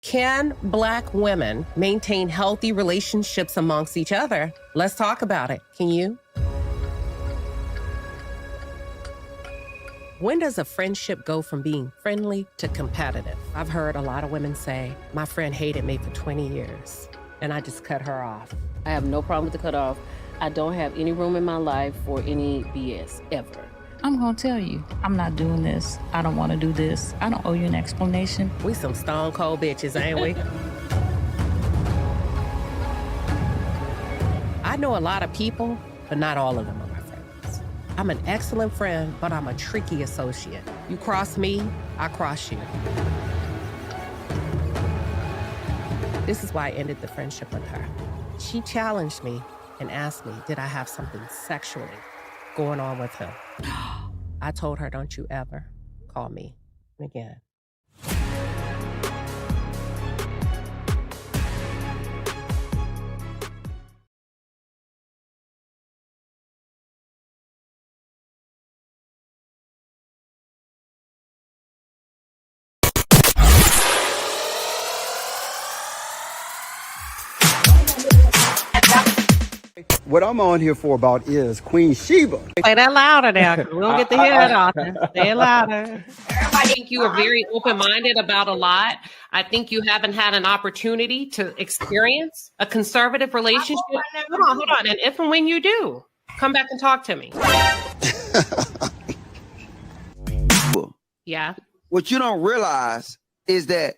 Can Black women maintain healthy relationships amongst each other? Let's talk about it. Can you? When does a friendship go from being friendly to competitive? I've heard a lot of women say, my friend hated me for 20 years, and I just cut her off. I have no problem with the cutoff. I don't have any room in my life for any BS, ever. I'm gonna tell you, I'm not doing this. I don't wanna do this. I don't owe you an explanation. We some stone cold bitches, ain't we? I know a lot of people, but not all of them are my friends. I'm an excellent friend, but I'm a tricky associate. You cross me, I cross you. This is why I ended the friendship with her. She challenged me and asked me, did I have something sexually going on with him? I told her, don't you ever call me again. What I'm on here for about is Queen Sheba. Say that louder now, 'cause we don't get to hear it often. Say it louder. I think you are very open-minded about a lot. I think you haven't had an opportunity to experience a conservative relationship. Hold on. And if and when you do, come back and talk to me. Yeah. What you don't realize is that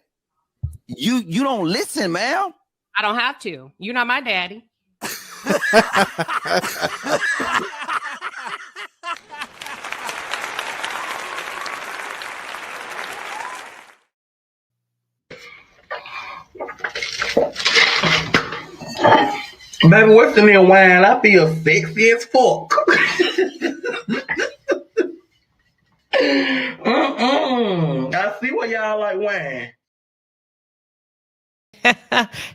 you don't listen, man. I don't have to. You're not my daddy. Baby, what's in your wine? I feel sexy as fuck. I see why y'all like wine.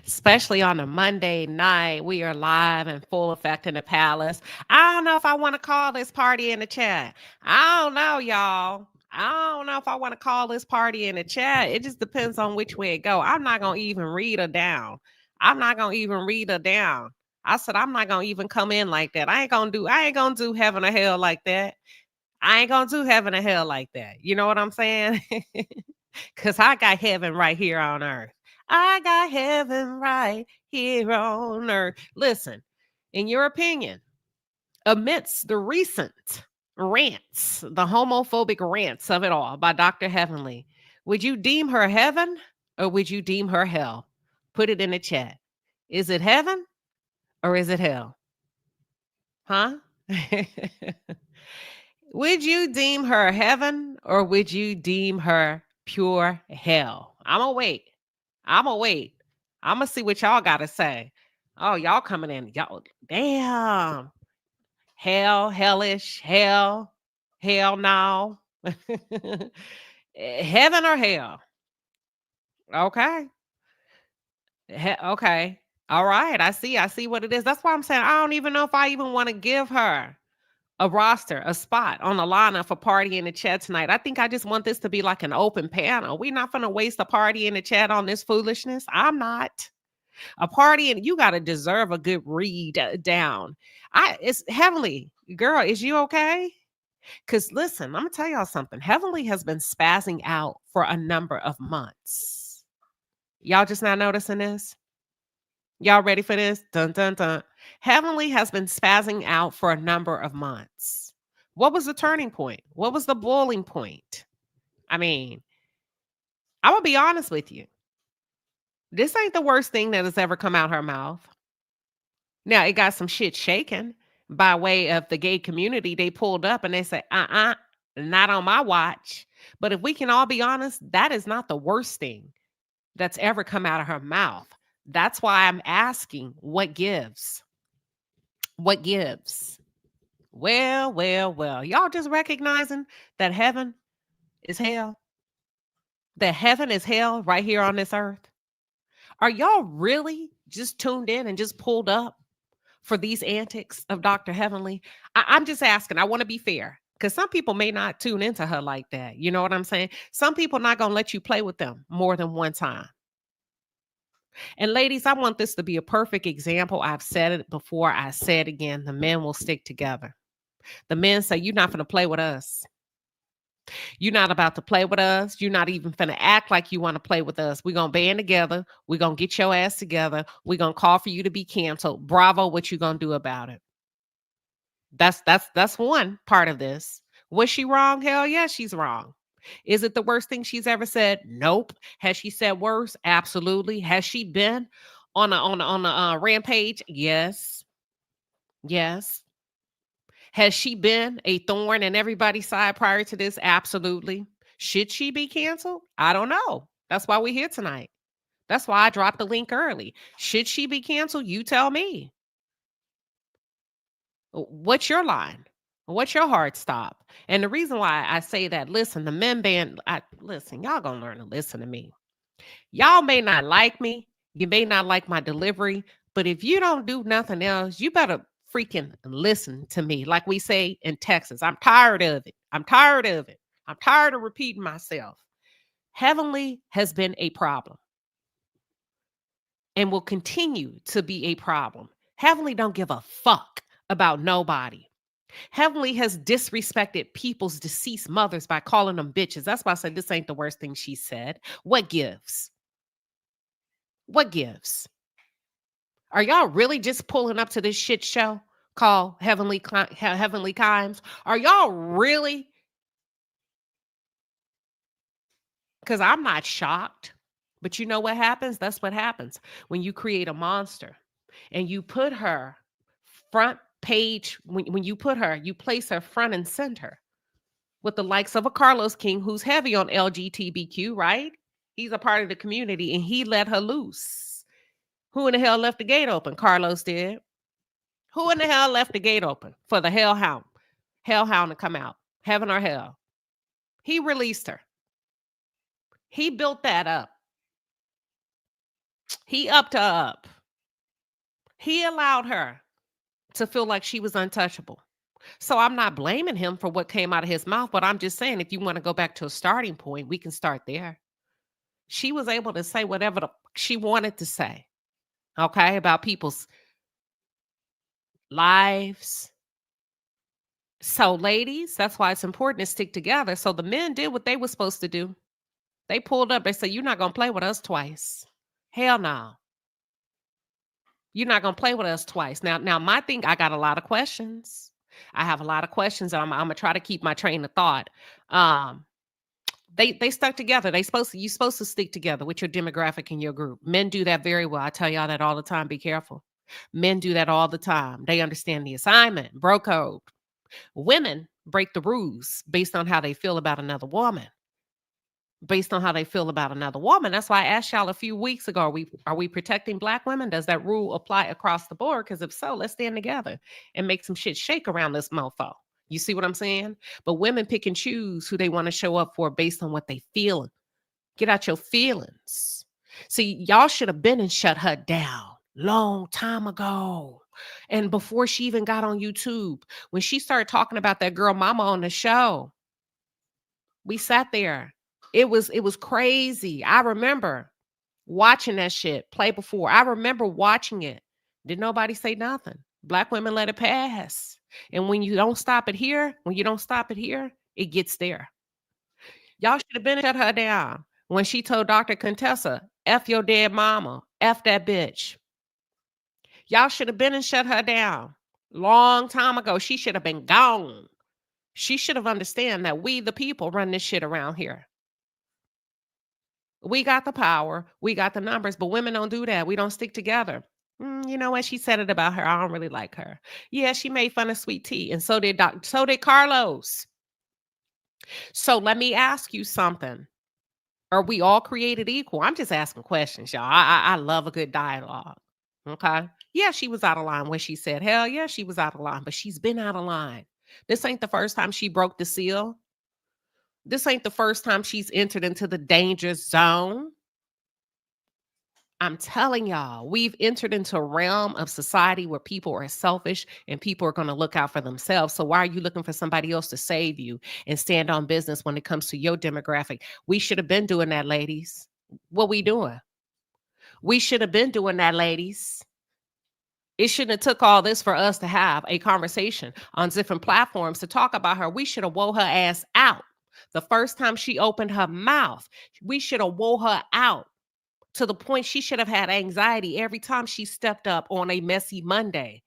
Especially on a Monday night, we are live in full effect in the palace. I don't know if I want to call this party in the chat. I don't know, y'all. I don't know if I want to call this party in the chat. It just depends on which way it go. I'm not going to even read her down. I said, I'm not going to even come in like that. I ain't going to do heaven or hell like that. You know what I'm saying? Because I got heaven right here on earth. I got heaven right here on earth. Listen, in your opinion, amidst the recent rants, the homophobic rants of it all by Dr. Heavenly, would you deem her heaven or would you deem her hell? Put it in the chat. Is it heaven or is it hell? Huh? Would you deem her heaven or would you deem her pure hell? I'm going to wait. I'm going to see what y'all got to say. Oh, y'all coming in. Y'all, damn. Hell, hellish, hell no. Heaven or hell? Okay. Okay. All right. I see what it is. That's why I'm saying I don't even know if I even want to give her a roster, a spot on the lineup for party in the chat tonight. I think I just want this to be like an open panel. We're not going to waste a party in the chat on this foolishness. I'm not. A party, and you got to deserve a good read down. It's Heavenly. Girl, is you okay? Because listen, I'm going to tell y'all something. Heavenly has been spazzing out for a number of months. Y'all just not noticing this? Y'all ready for this? Dun, dun, dun. Heavenly has been spazzing out for a number of months. What was the turning point? What was the boiling point? I mean, I'm going to be honest with you. This ain't the worst thing that has ever come out her mouth. Now, it got some shit shaken by way of the gay community. They pulled up and they said, not on my watch. But if we can all be honest, that is not the worst thing that's ever come out of her mouth. That's why I'm asking, what gives? What gives? Well. Y'all just recognizing that heaven is hell? That heaven is hell right here on this earth? Are y'all really just tuned in and just pulled up for these antics of Dr. Heavenly? I'm just asking. I want to be fair because some people may not tune into her like that. You know what I'm saying? Some people not going to let you play with them more than one time. And ladies, I want this to be a perfect example. I've said it before. I say it again. The men will stick together. The men say, you're not going to play with us. You're not about to play with us. You're not even finna act like you want to play with us. We're going to band together. We're going to get your ass together. We're going to call for you to be canceled. Bravo, what you going to do about it? That's one part of this. Was she wrong? Hell yeah, she's wrong. Is it the worst thing she's ever said? Nope. Has she said worse? Absolutely. Has she been on a rampage? Yes. Yes. Has she been a thorn in everybody's side prior to this? Absolutely. Should she be canceled? I don't know. That's why we're here tonight. That's why I dropped the link early. Should she be canceled? You tell me. What's your line? What's your hard stop? And the reason why I say that, listen, the men band, listen, y'all gonna learn to listen to me. Y'all may not like me. You may not like my delivery, but if you don't do nothing else, you better freaking listen to me. Like we say in Texas, I'm tired of it. I'm tired of it. I'm tired of repeating myself. Heavenly has been a problem and will continue to be a problem. Heavenly don't give a fuck about nobody. Heavenly has disrespected people's deceased mothers by calling them bitches. That's why I said this ain't the worst thing she said. What gives? What gives? Are y'all really just pulling up to this shit show called Heavenly Crimes? Are y'all really? Because I'm not shocked. But you know what happens? That's what happens when you create a monster and you put her front page. When you put her, you place her front and center with the likes of a Carlos King, who's heavy on LGBTQ, right? He's a part of the community and he let her loose. Who in the hell left the gate open? Carlos did. Who in the hell left the gate open for the hellhound to come out? Heaven or hell? He released her. He built that up. He upped her up. He allowed her to feel like she was untouchable. So I'm not blaming him for what came out of his mouth, but I'm just saying if you want to go back to a starting point, we can start there. She was able to say whatever she wanted to say, okay, about people's lives. So ladies, that's why it's important to stick together. So the men did what they were supposed to do. They pulled up. They said, you're not going to play with us twice. Hell no. You're not going to play with us twice. Now, my thing, I got a lot of questions. I have a lot of questions. And I'm going to try to keep my train of thought. They stuck together. You're supposed to stick together with your demographic and your group. Men do that very well. I tell y'all that all the time. Be careful. Men do that all the time. They understand the assignment, bro code. Women break the rules based on how they feel about another woman. That's why I asked y'all a few weeks ago, are we protecting Black women? Does that rule apply across the board? Because if so, let's stand together and make some shit shake around this mofo. You see what I'm saying? But women pick and choose who they want to show up for based on what they feel. Get out your feelings. See, y'all should have been and shut her down long time ago. And before she even got on YouTube, when she started talking about that girl mama on the show, we sat there. It was crazy. I remember watching that shit play before. I remember watching it. Did nobody say nothing? Black women let it pass. And when you don't stop it here, it gets there. Y'all should have been shut her down when she told Dr. Contessa, F your dead mama, F that bitch. Y'all should have been and shut her down long time ago. She should have been gone. She should have understand that we, the people, run this shit around here. We got the power. We got the numbers, but women don't do that. We don't stick together. You know what? She said it about her. I don't really like her. Yeah, she made fun of Sweet Tea, and so did Carlos. So let me ask you something. Are we all created equal? I'm just asking questions, y'all. I love a good dialogue. Okay. Yeah, she was out of line when she said, hell yeah, she was out of line, but she's been out of line. This ain't the first time she broke the seal. This ain't the first time she's entered into the danger zone. I'm telling y'all, we've entered into a realm of society where people are selfish and people are going to look out for themselves. So why are you looking for somebody else to save you and stand on business when it comes to your demographic? We should have been doing that, ladies. What we doing? We should have been doing that, ladies. It shouldn't have took all this for us to have a conversation on different platforms to talk about her. We should have wore her ass out. The first time she opened her mouth, we should have wore her out to the point she should have had anxiety every time she stepped up on a messy Monday.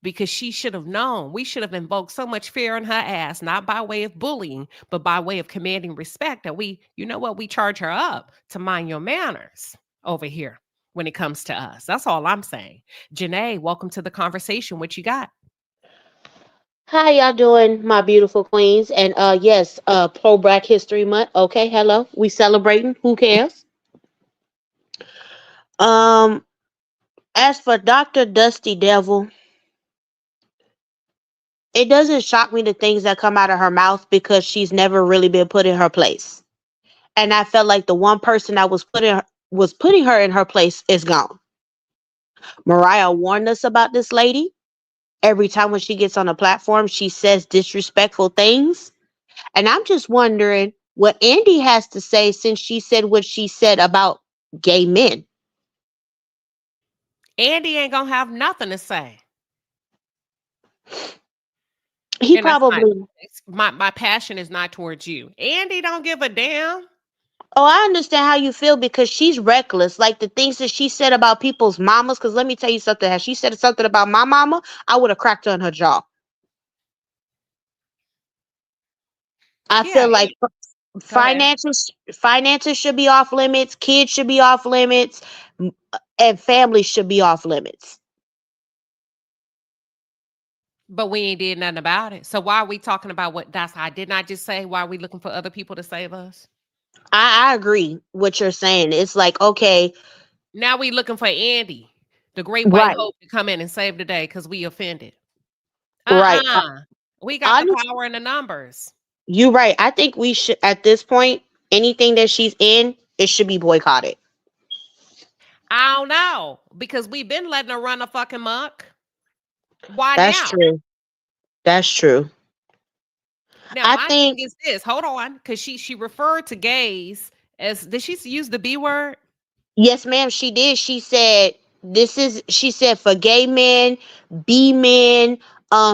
Because she should have known. We should have invoked so much fear in her ass, not by way of bullying, but by way of commanding respect that we, you know what, we charge her up to mind your manners over here when it comes to us. That's all I'm saying. Janae, welcome to the conversation. What you got? How y'all doing, my beautiful queens? And yes, pro Black History Month. Okay, hello. We celebrating. Who cares? Um, as for Dr. Dusty Devil, it doesn't shock me the things that come out of her mouth because she's never really been put in her place. And I felt like the one person that was putting her in her place is gone. Mariah warned us about this lady. Every time when she gets on a platform, she says disrespectful things. And I'm just wondering what Andy has to say since she said what she said about gay men. Andy ain't gonna have nothing to say. He And that's not, probably, my passion is not towards you. Andy don't give a damn. oh, I understand how you feel because she's reckless. Like the things that she said about people's mamas. Because let me tell you something. Had she said something about my mama, I would have cracked her on her jaw. I Yeah, feel like go ahead. finances should be off limits, kids should be off limits, and families should be off limits. But we ain't did nothing about it. So why are we talking about what that's I did not just say? Why are we looking for other people to save us? I agree what you're saying. It's like, okay, Now we looking for Andy, the great white right, hope, to come in and save the day because we offended. right. We got the Honest, power in the numbers. you're right. I think we should, at this point, anything that she's in, it should be boycotted. I don't know because we've been letting her run a fucking muck. Why That's now? true. That's true. Now I my thing think, is this. Hold on, because she referred to gays as did she use the B word? yes, ma'am, she did. She said for gay men, B men,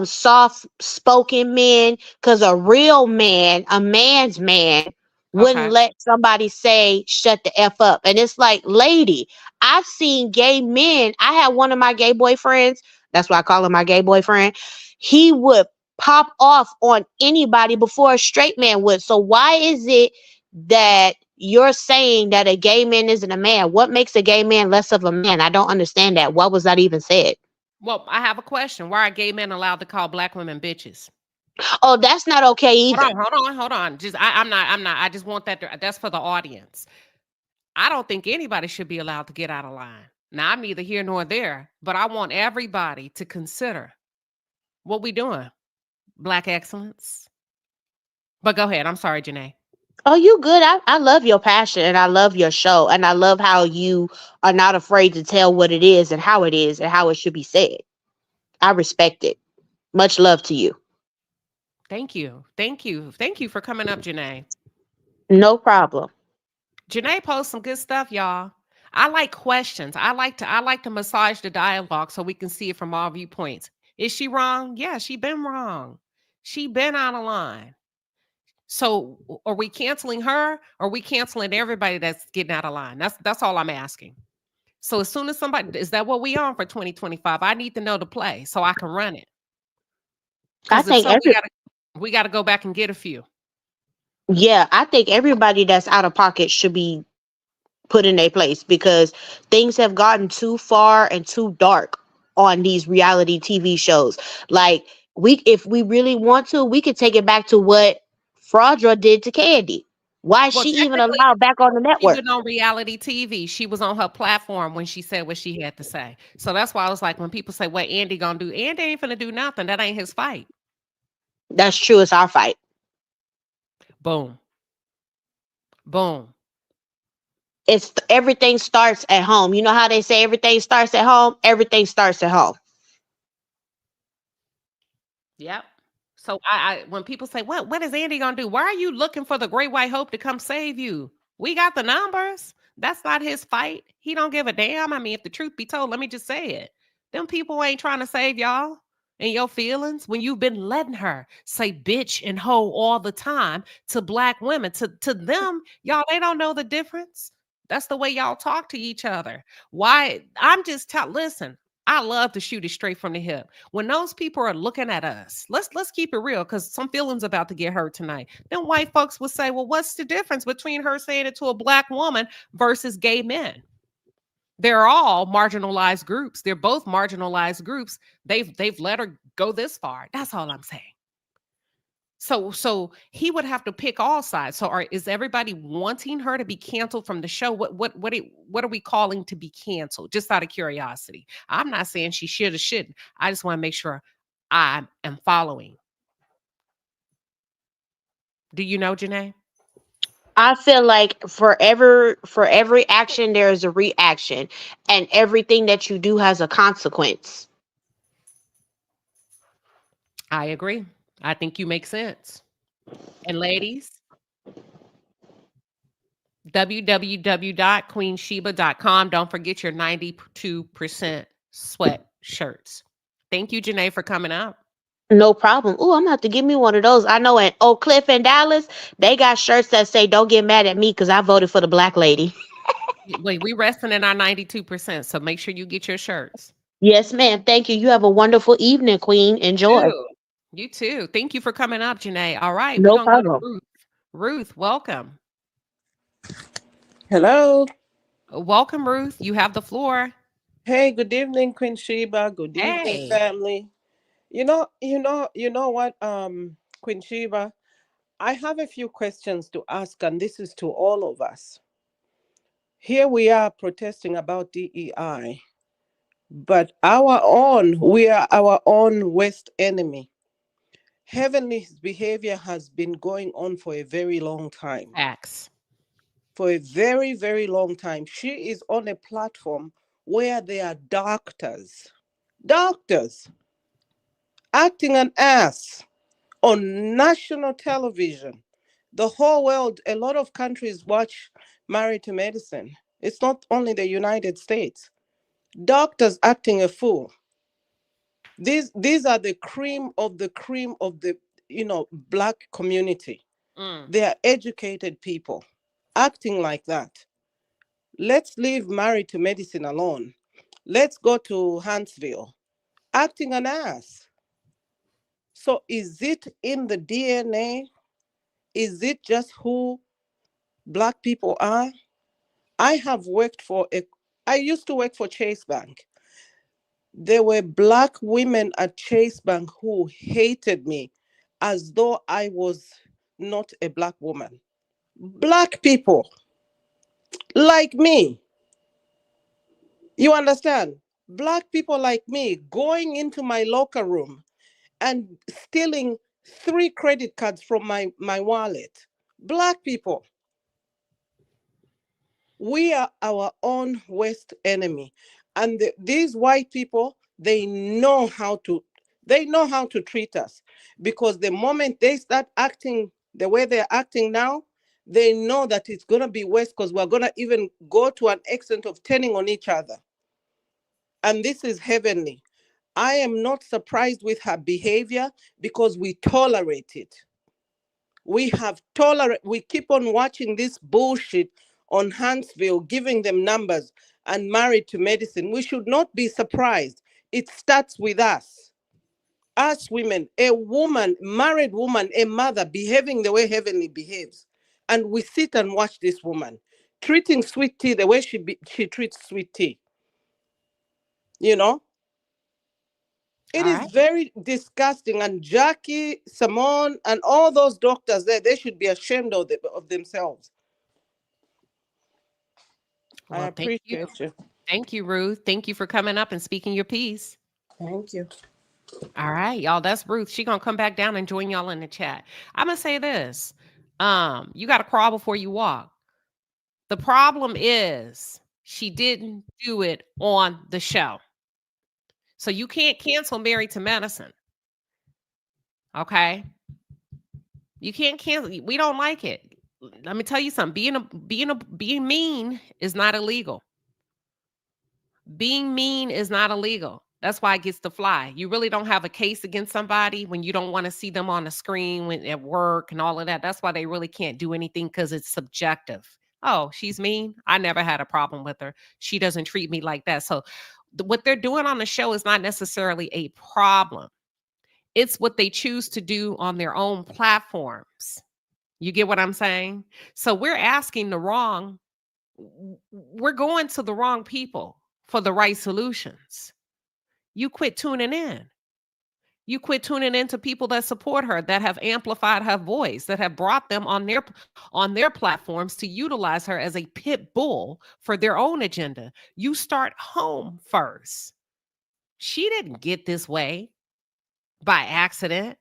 soft spoken men, because a real man, a man's man, wouldn't Okay. let somebody say shut the F up. And it's like, lady, I've seen gay men. I had one of my gay boyfriends, that's why I call him my gay boyfriend. He would pop off on anybody before a straight man would. So why is it that you're saying that a gay man isn't a man? What makes a gay man less of a man? I don't understand that. What was that even said? Well, I have a question. Why are gay men allowed to call black women bitches? Oh, that's not okay either. Hold on. Just I'm not. I just want that. That's for the audience. I don't think anybody should be allowed to get out of line. Now I'm neither here nor there, but I want everybody to consider what we doing. Black excellence. But go ahead. I'm sorry, Janae. Oh, you good. I love your passion and I love your show. And I love how you are not afraid to tell what it is and how it should be said. I respect it. Much love to you. Thank you. Thank you. Thank you for coming up, Janae. No problem. Janae posts some good stuff, y'all. I like questions. I like to massage the dialogue so we can see it from all viewpoints. Is she wrong? Yeah, she been wrong. She been out of line. So are we canceling her or are we canceling everybody that's getting out of line? That's all I'm asking. So as soon as somebody, is that what we on for 2025? I need to know the play so I can run it. I Because if think so, we gotta go back and get a few. I think everybody that's out of pocket should be put in their place because things have gotten too far and too dark on these reality TV shows. Like if we really want to, we could take it back to what Fraudra did to Candy. Why is Well, she even technically, allowed back on the she network? was on reality TV. She was on her platform when she said what she had to say. So that's why I was like, when people say, what Andy gonna do? Andy ain't finna do nothing. That ain't his fight. That's true. It's our fight. Boom. Boom. It's everything starts at home. You know how they say everything starts at home? Everything starts at home. Yep. So I when people say, what is Andy gonna do? Why are you looking for the great white hope to come save you? We got the numbers. That's not his fight. He don't give a damn. I mean, if the truth be told, let me just say it. Them people ain't trying to save y'all and your feelings when you've been letting her say bitch and hoe all the time to black women. To them, y'all, they don't know the difference. That's the way y'all talk to each other. Why? I'm just listen, I love to shoot it straight from the hip. When those people are looking at us, let's keep it real, because some feelings about to get hurt tonight. Then white folks would say, well, what's the difference between her saying it to a black woman versus gay men? They're all marginalized groups. They're both marginalized groups. They've let her go this far. That's all I'm saying. So he would have to pick all sides. So is everybody wanting her to be canceled from the show? What are we calling to be canceled? Just out of curiosity. I'm not saying she should or shouldn't. I just want to make sure I am following. Do you know, Janae? I feel like for every action there is a reaction, and everything that you do has a consequence. I agree. I think you make sense. And ladies, www.queenshiba.com. Don't forget your 92% sweatshirts. Thank you, Janae, for coming out. No problem. Oh, I'm gonna have to give me one of those. I know in Oak Cliff and Dallas, they got shirts that say "Don't get mad at me because I voted for the black lady." Wait, we resting in our 92%, so make sure you get your shirts. Yes, ma'am. Thank you. You have a wonderful evening, Queen. Enjoy. You too. Thank you for coming up, Janae. All right, we're No gonna go to problem. Ruth. Ruth, welcome. Hello. Welcome, Ruth. You have the floor. Hey, good evening, Queen Sheba. Good evening, Hey. family. You know what, Queen Sheba, I have a few questions to ask, and this is to all of us. Here we are protesting about DEI, but we are our own worst enemy. Heavenly's behavior has been going on for a very long time. Facts. For a very, very long time. She is on a platform where there are doctors acting an ass on national television. The whole world, a lot of countries watch Married to Medicine. It's not only the United States. Doctors acting a fool. These are the cream of the black community. They are educated people acting like that. Let's leave Married to Medicine alone. Let's go to Huntsville, acting an ass. So is it in the DNA? Is it just who black people are? I used to work for Chase Bank. There were black women at Chase Bank who hated me as though I was not a black woman. Black people like me. You understand? Black people like me going into my locker room and stealing 3 credit cards from my wallet. Black people. We are our own worst enemy. And these white people, they know how to treat us, because the moment they start acting the way they're acting now, they know that it's going to be worse, because we're going to even go to an extent of turning on each other. And this is Heavenly. I am not surprised with her behavior because we tolerate it. We keep on watching this bullshit on Huntsville, giving them numbers and Married to Medicine. We should not be surprised. It starts with us. Us women, a woman, married woman, a mother behaving the way Heavenly behaves. And we sit and watch this woman treating Sweet Tea the way she treats Sweet Tea. You know? It is very disgusting. And Jackie, Simone, and all those doctors there, they should be ashamed of themselves. Well, I appreciate you. Thank you, Ruth. Thank you for coming up and speaking your piece. Thank you. All right, y'all. That's Ruth. She gonna come back down and join y'all in the chat. I'm gonna say this. You gotta crawl before you walk. The problem is she didn't do it on the show. So you can't cancel Married to Medicine. Okay? You can't cancel. We don't like it. let me tell you something. Being mean is not illegal. Being mean is not illegal. That's why it gets to fly. You really don't have a case against somebody when you don't want to see them on the screen when at work and all of that. That's why they really can't do anything, because it's subjective. Oh, she's mean. I never had a problem with her. She doesn't treat me like that. So what they're doing on the show is not necessarily a problem. It's what they choose to do on their own platforms. You get what I'm saying? So we're going to the wrong people for the right solutions. You quit tuning in. You quit tuning in to people that support her, that have amplified her voice, that have brought them on their platforms to utilize her as a pit bull for their own agenda. You start home first. She didn't get this way by accident.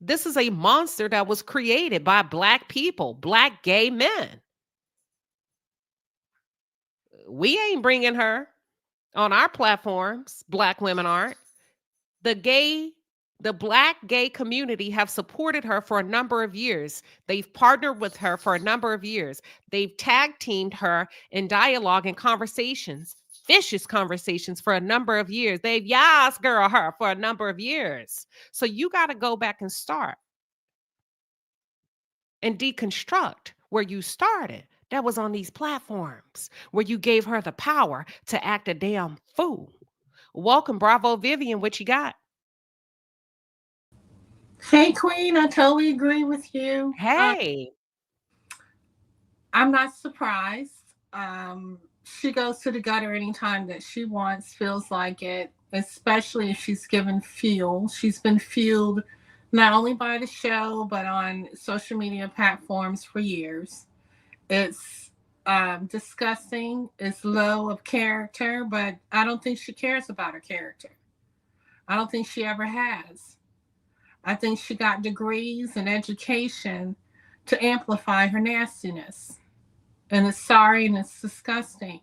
This is a monster that was created by Black people, Black gay men. We ain't bringing her on our platforms. Black women aren't. The Black gay community have supported her for a number of years. They've partnered with her for a number of years. They've tag teamed her in dialogue and conversations, vicious conversations, for a number of years. They've yas girl her for a number of years. So you got to go back and start and deconstruct where you started. That was on these platforms where you gave her the power to act a damn fool. Welcome, Bravo Vivian. What you got? Hey, Queen, I totally agree with you. Hey. I'm not surprised. She goes to the gutter anytime that she wants, feels like it, especially if she's given fuel. She's been fueled not only by the show, but on social media platforms for years. It's disgusting. It's low of character, but I don't think she cares about her character. I don't think she ever has. I think she got degrees and education to amplify her nastiness. And it's sorry and it's disgusting.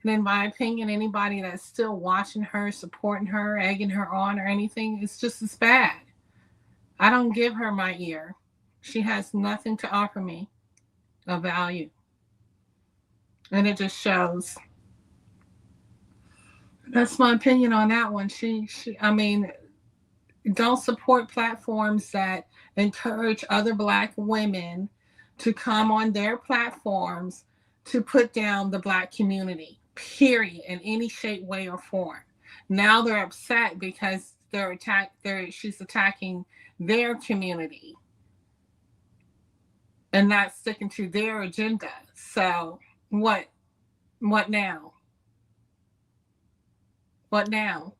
And in my opinion, anybody that's still watching her, supporting her, egging her on or anything, it's just as bad. I don't give her my ear. She has nothing to offer me of value. And it just shows. That's my opinion on that one. I mean, don't support platforms that encourage other Black women to come on their platforms to put down the Black community, period, in any shape, way, or form. Now they're upset because she's attacking their community and not sticking to their agenda. So what now? What now?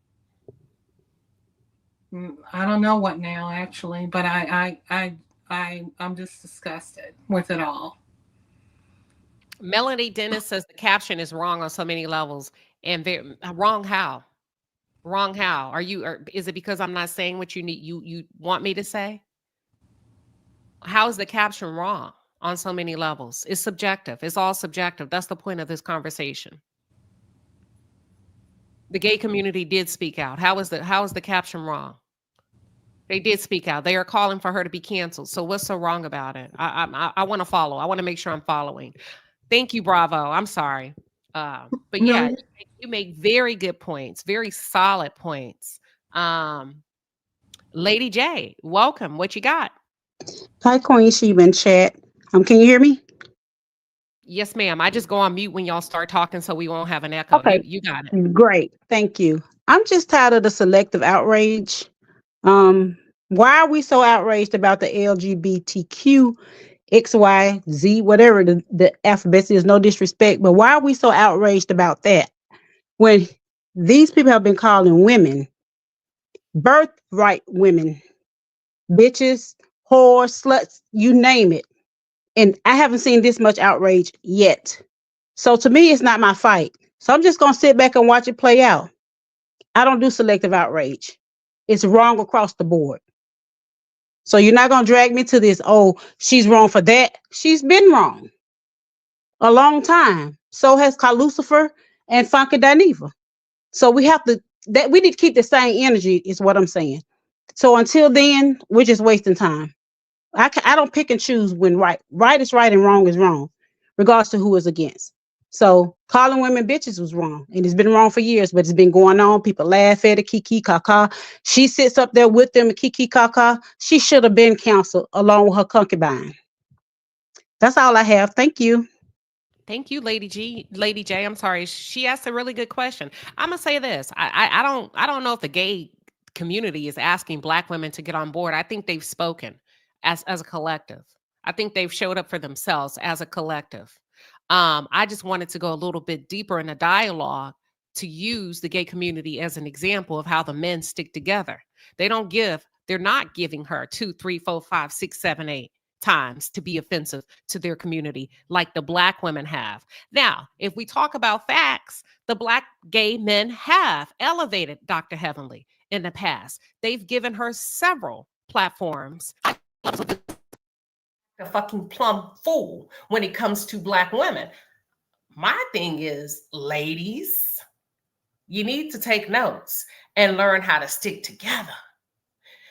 I don't know what now, actually, but I'm just disgusted with it all. Melanie Dennis says the caption is wrong on so many levels. And wrong how? Wrong how? Is it because I'm not saying what you want me to say? How is the caption wrong on so many levels? It's subjective. It's all subjective. That's the point of this conversation. The gay community did speak out. How is the caption wrong? They did speak out. They are calling for her to be canceled. So what's so wrong about it? I want to follow. I want to make sure I'm following. Thank you, Bravo. I'm sorry. But yeah, you make very good points, very solid points. Lady J, welcome. What you got? Hi, QueenShiba in chat. Can you hear me? Yes, ma'am. I just go on mute when y'all start talking so we won't have an echo. Okay. You got it. Great. Thank you. I'm just tired of the selective outrage. Why are we so outraged about the LGBTQ, XYZ, whatever the alphabet is, no disrespect, but why are we so outraged about that when these people have been calling women birthright women, bitches, whores, sluts, you name it. And I haven't seen this much outrage yet. So to me, it's not my fight. So I'm just going to sit back and watch it play out. I don't do selective outrage. It's wrong across the board. So you're not going to drag me to this, oh, she's wrong for that. She's been wrong a long time. So has Lucifer and Funky Dineva. So we need to keep the same energy is what I'm saying. So until then, we're just wasting time. I don't pick and choose when right is right and wrong is wrong, regardless to who is against. So calling women bitches was wrong, and it's been wrong for years, but it's been going on. People laugh at it, kiki kaka. She sits up there with them, kiki kaka. She should have been counseled along with her concubine. That's all I have. Thank you. Thank you, Lady J. I'm sorry. She asked a really good question. I'm gonna say this. I don't know if the gay community is asking Black women to get on board. I think they've spoken as a collective. I think they've showed up for themselves as a collective. I just wanted to go a little bit deeper in the dialogue to use the gay community as an example of how the men stick together. They're not giving her 2, 3, 4, 5, 6, 7, 8 times to be offensive to their community like the Black women have. Now, if we talk about facts, the Black gay men have elevated Dr. Heavenly in the past. They've given her several platforms. A fucking plumb fool when it comes to Black women. My thing is, ladies, you need to take notes and learn how to stick together.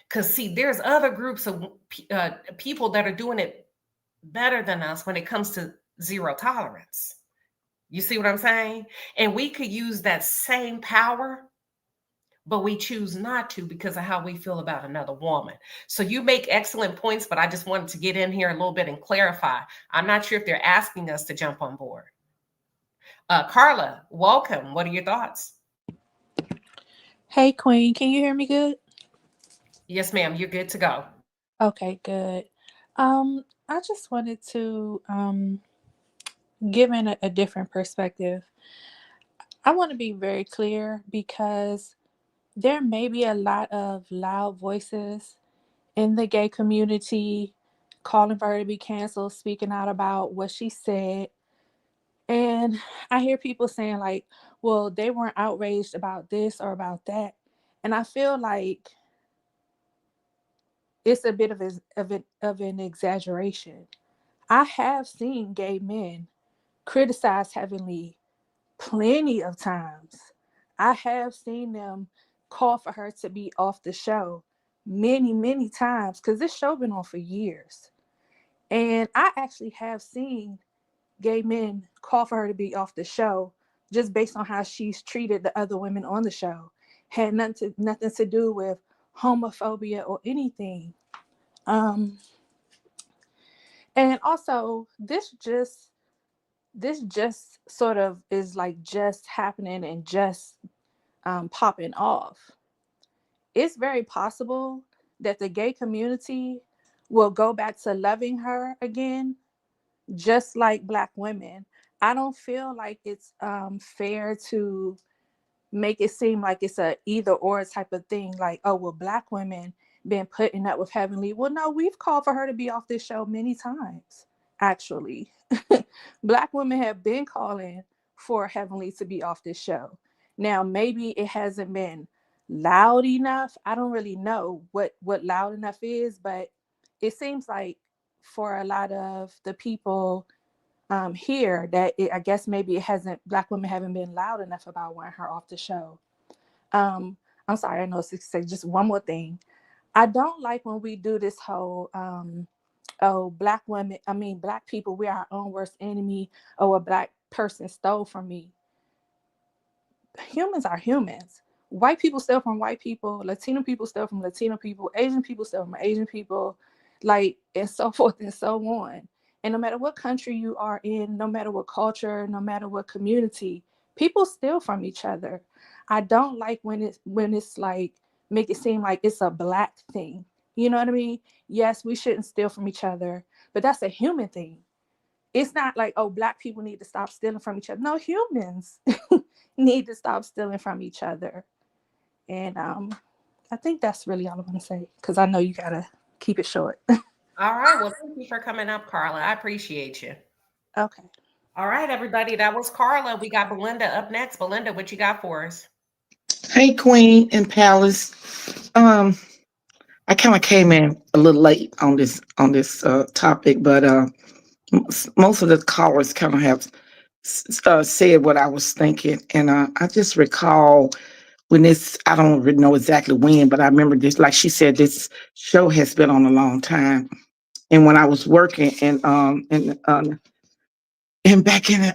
Because, see, there's other groups of people that are doing it better than us when it comes to zero tolerance. You see what I'm saying? And we could use that same power, but we choose not to because of how we feel about another woman. So you make excellent points, but I just wanted to get in here a little bit and clarify. I'm not sure if they're asking us to jump on board. Carla, welcome. What are your thoughts? Hey, Queen, can you hear me good? Yes, ma'am. You're good to go. Okay, good. I just wanted to give in a different perspective. I want to be very clear because there may be a lot of loud voices in the gay community calling for her to be canceled, speaking out about what she said. And I hear people saying like, well, they weren't outraged about this or about that. And I feel like it's a bit of an exaggeration. I have seen gay men criticize Heavenly plenty of times. I have seen them call for her to be off the show many, many times because this show been on for years. And I actually have seen gay men call for her to be off the show just based on how she's treated the other women on the show. Had nothing to do with homophobia or anything. And also this just sort of is like just happening and just popping off. It's very possible that the gay community will go back to loving her again, just like Black women. I don't feel like it's fair to make it seem like it's a either or type of thing. Like, oh, well, Black women been putting up with Heavenly. Well, no, we've called for her to be off this show many times, actually. Black women have been calling for Heavenly to be off this show. Now, maybe it hasn't been loud enough. I don't really know what loud enough is, but it seems like for a lot of the people here that I guess maybe it hasn't, Black women haven't been loud enough about wanting her off the show. I'm sorry, I know it's to say just one more thing. I don't like when we do this whole Black people, we're our own worst enemy, or a Black person stole from me. Humans are humans. White people steal from white people, Latino people steal from Latino people, Asian people steal from Asian people, like, and so forth and so on. And no matter what country you are in, no matter what culture, no matter what community, people steal from each other. I don't like when it's like, make it seem like it's a Black thing. You know what I mean? Yes, we shouldn't steal from each other, but that's a human thing. It's not like, oh, Black people need to stop stealing from each other. No, humans need to stop stealing from each other. And I think that's really all I want to say, because I know you got to keep it short. All right. Well, thank you for coming up, Carla. I appreciate you. Okay. All right, everybody. That was Carla. We got Belinda up next. Belinda, what you got for us? Hey, Queen and Palace. I kind of came in a little late on this topic, but most of the callers kind of have said what I was thinking, and I just recall when I don't really know exactly when, but I remember this. Like she said, this show has been on a long time, And when I was working and back in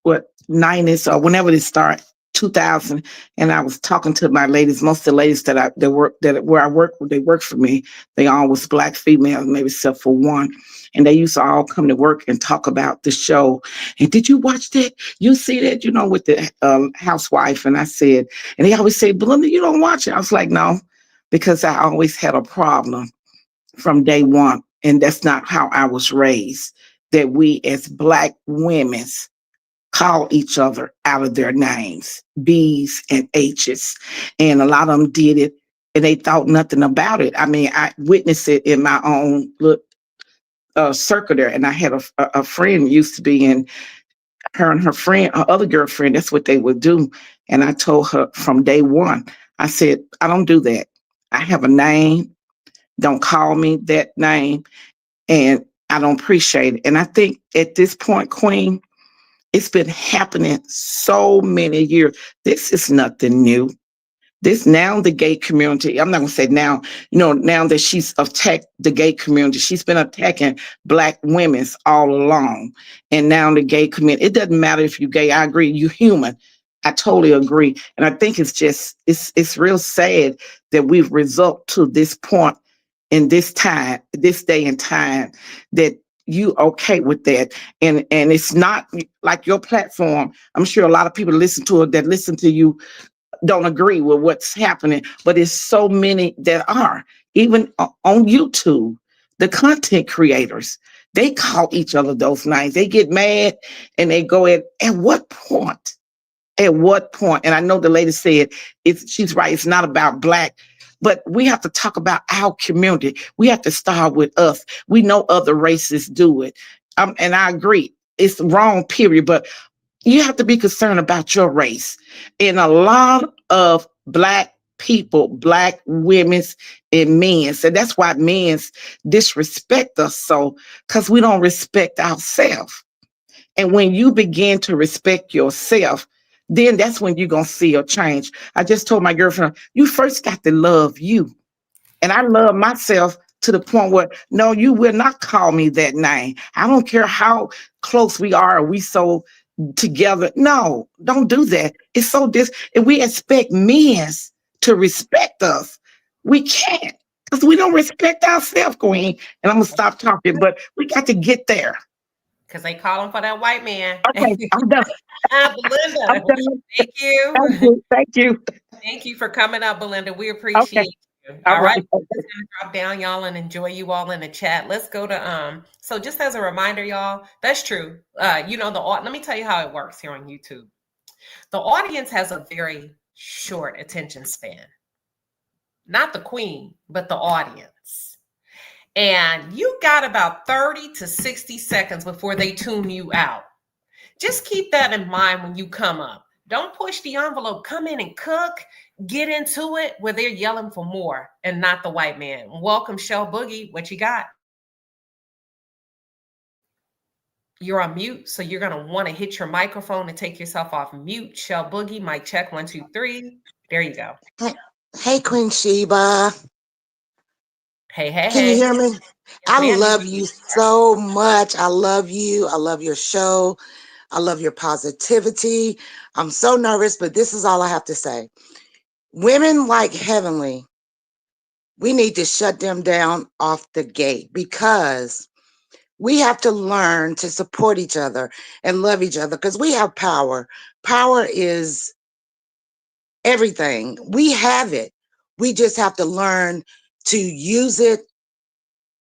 what 90s or whenever they start 2000, and I was talking to my ladies, most of the ladies where I work, they work for me, they all was Black females, maybe except for one. And they used to all come to work and talk about the show. And did you watch that? You see that? With the housewife. And I said, and they always say, Belinda, you don't watch it. I was like, no, because I always had a problem from day one. And that's not how I was raised, that we as Black women call each other out of their names, B's and H's. And a lot of them did it and they thought nothing about it. I mean, I witnessed it in my own circle there. And I had a friend used to be in, her and her friend, her other girlfriend, that's what they would do. And I told her from day one, I said, I don't do that. I have a name. Don't call me that name. And I don't appreciate it. And I think at this point, Queen, it's been happening so many years. This is nothing new. This now the gay community, I'm not gonna say now, now that she's attacked the gay community, she's been attacking Black women all along. And now the gay community, it doesn't matter if you're gay, I agree, you're human. I totally agree. And I think it's real sad that we've result to this point in this time, this day and time, that you okay with that. And it's not like your platform. I'm sure a lot of people listen to it, that listen to you don't agree with what's happening, but it's so many that are, even on YouTube, the content creators, they call each other those names. They get mad and they go at what point? At what point? And I know the lady said she's right, it's not about Black, but we have to talk about our community. We have to start with us. We know other races do it. And I agree, it's wrong, period, but you have to be concerned about your race. And a lot of Black people, Black women and men, so that's why men disrespect us so, because we don't respect ourselves. And when you begin to respect yourself, then that's when you're going to see a change. I just told my girlfriend, you first got to love you. And I love myself to the point where, no, you will not call me that name. I don't care how close we are. We so together. No, don't do that. It's so and we expect men to respect us. We can't, because we don't respect ourselves, Queen. And I'm going to stop talking, but we got to get there. Because they call him for that white man. Okay, I'm done. Belinda, I'm done. thank you. Thank you. Thank you. Thank you for coming up, Belinda. We appreciate you. All right. I'm just gonna drop down, y'all, and enjoy you all in the chat. Let's go to so just as a reminder, y'all, that's true. Let me tell you how it works here on YouTube. The audience has a very short attention span. Not the queen, but the audience. And you got about 30 to 60 seconds before they tune you out. Just keep that in mind when you come up. Don't push the envelope. Come in and cook. Get into it where they're yelling for more and not the white man. Welcome, Shell Boogie. What you got? You're on mute, so you're going to want to hit your microphone and take yourself off mute. Shell Boogie, mic check, 1, 2, 3. There you go. Hey, Queen Sheba. Hey, hey, Can hey. you hear me? Yes, I ma'am. love you so much. I love you. I love your show. I love your positivity. I'm so nervous, but this is all I have to say. Women like Heavenly, we need to shut them down off the gate, because we have to learn to support each other and love each other, because we have power. Power is everything. We have it. We just have to learn to use it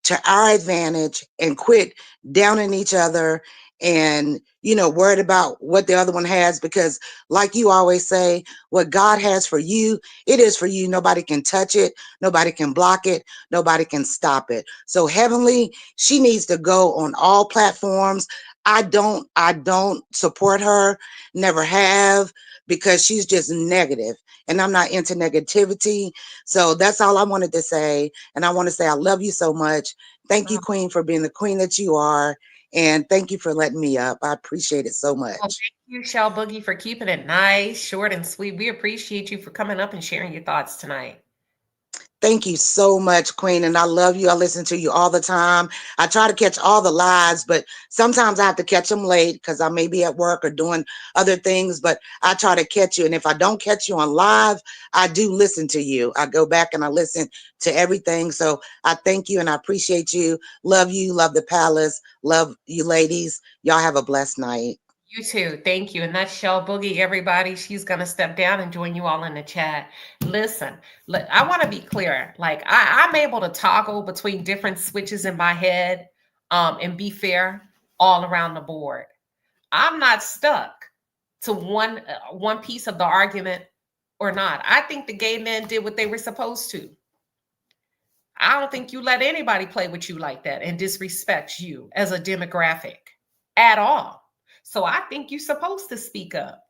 to our advantage and quit downing each other and, worried about what the other one has, because like you always say, what God has for you, it is for you. Nobody can touch it. Nobody can block it. Nobody can stop it. So Heavenly, she needs to go on all platforms. I don't support her, never have, because she's just negative, and I'm not into negativity. So that's all I wanted to say. And I want to say, I love you so much. Thank you, Queen, for being the queen that you are. And thank you for letting me up. I appreciate it so much. Well, thank you, Shell Boogie, for keeping it nice, short, and sweet. We appreciate you for coming up and sharing your thoughts tonight. Thank you so much, Queen. And I love you. I listen to you all the time. I try to catch all the lives, but sometimes I have to catch them late because I may be at work or doing other things, but I try to catch you. And if I don't catch you on live, I do listen to you. I go back and I listen to everything. So I thank you and I appreciate you. Love you. Love the palace. Love you ladies. Y'all have a blessed night. You too. Thank you. And that's Shell Boogie, everybody. She's going to step down and join you all in the chat. Listen, I want to be clear. Like, I'm able to toggle between different switches in my head and be fair all around the board. I'm not stuck to one piece of the argument or not. I think the gay men did what they were supposed to. I don't think you let anybody play with you like that and disrespect you as a demographic at all. So I think you're supposed to speak up.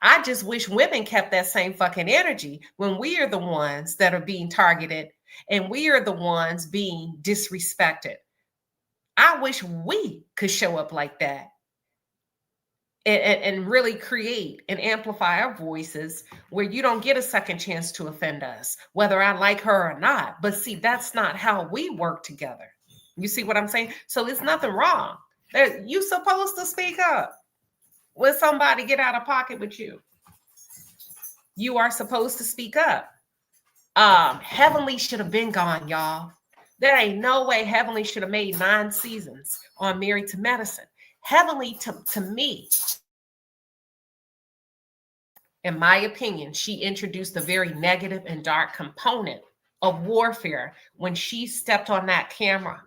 I just wish women kept that same fucking energy when we are the ones that are being targeted and we are the ones being disrespected. I wish we could show up like that and really create and amplify our voices where you don't get a second chance to offend us, whether I like her or not. But see, that's not how we work together. You see what I'm saying? So there's nothing wrong. You're supposed to speak up when somebody get out of pocket with you. You are supposed to speak up. Heavenly should have been gone, y'all. There ain't no way Heavenly should have made 9 seasons on Married to Medicine. Heavenly, to me, in my opinion, she introduced a very negative and dark component of warfare when she stepped on that camera.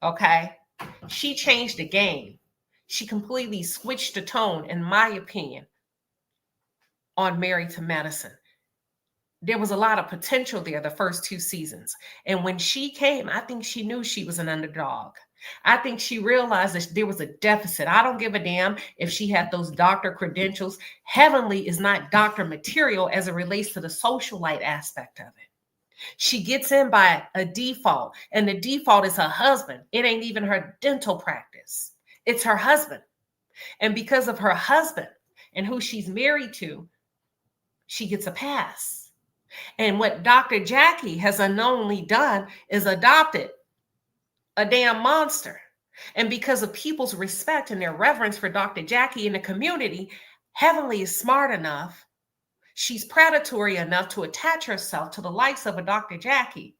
Okay? She changed the game. She completely switched the tone, in my opinion, on Married to Medicine. There was a lot of potential there the first 2 seasons. And when she came, I think she knew she was an underdog. I think she realized that there was a deficit. I don't give a damn if she had those doctor credentials. Heavenly is not doctor material as it relates to the socialite aspect of it. She gets in by a default, and the default is her husband. It ain't even her dental practice. It's her husband. And because of her husband and who she's married to, she gets a pass. And what Dr. Jackie has unknowingly done is adopted a damn monster. And because of people's respect and their reverence for Dr. Jackie in the community, Heavenly is smart enough. She's predatory enough to attach herself to the likes of a Dr. Jackie.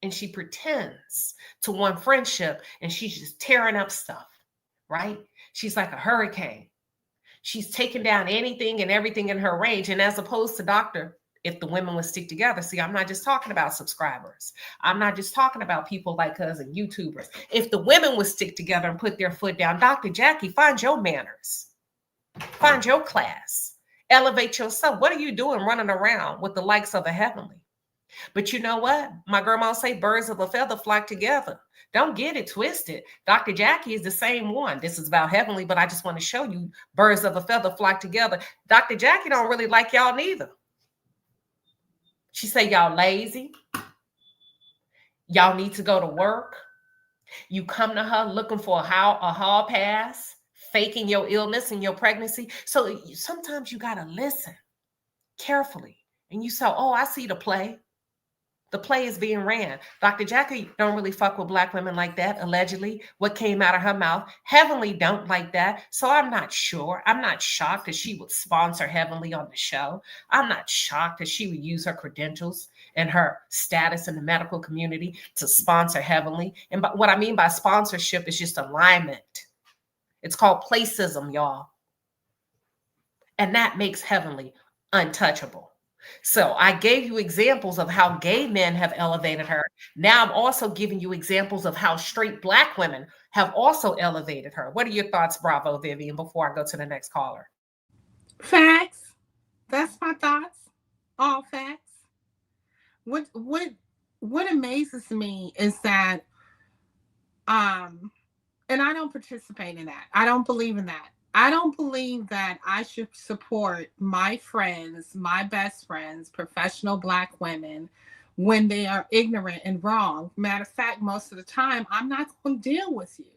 And she pretends to want friendship, and she's just tearing up stuff, right? She's like a hurricane. She's taking down anything and everything in her range. And as opposed to Dr. If the women would stick together. See, I'm not just talking about subscribers. I'm not just talking about people like us and YouTubers. If the women would stick together and put their foot down, Dr. Jackie, find your manners. Find your class. Elevate yourself. What are you doing running around with the likes of a Heavenly? But you know what? My grandma say birds of a feather flock together. Don't get it twisted. Dr. Jackie is the same one. This is about Heavenly, but I just want to show you birds of a feather flock together. Dr. Jackie don't really like y'all neither. She say y'all lazy. Y'all need to go to work. You come to her looking for a hall pass, faking your illness and your pregnancy. So sometimes you got to listen carefully. And you say, oh, I see the play. The play is being ran. Dr. Jackie don't really fuck with Black women like that, allegedly, what came out of her mouth. Heavenly don't like that. So I'm not sure. I'm not shocked that she would sponsor Heavenly on the show. I'm not shocked that she would use her credentials and her status in the medical community to sponsor Heavenly. And what I mean by sponsorship is just alignment. It's called placism, y'all. And that makes Heavenly untouchable. So I gave you examples of how gay men have elevated her. Now I'm also giving you examples of how straight Black women have also elevated her. What are your thoughts, Bravo, Vivian, before I go to the next caller? Facts. That's my thoughts. All facts. What amazes me is that and I don't participate in that. I don't believe in that. I don't believe that I should support my friends, my best friends, professional Black women, when they are ignorant and wrong. Matter of fact, most of the time, I'm not going to deal with you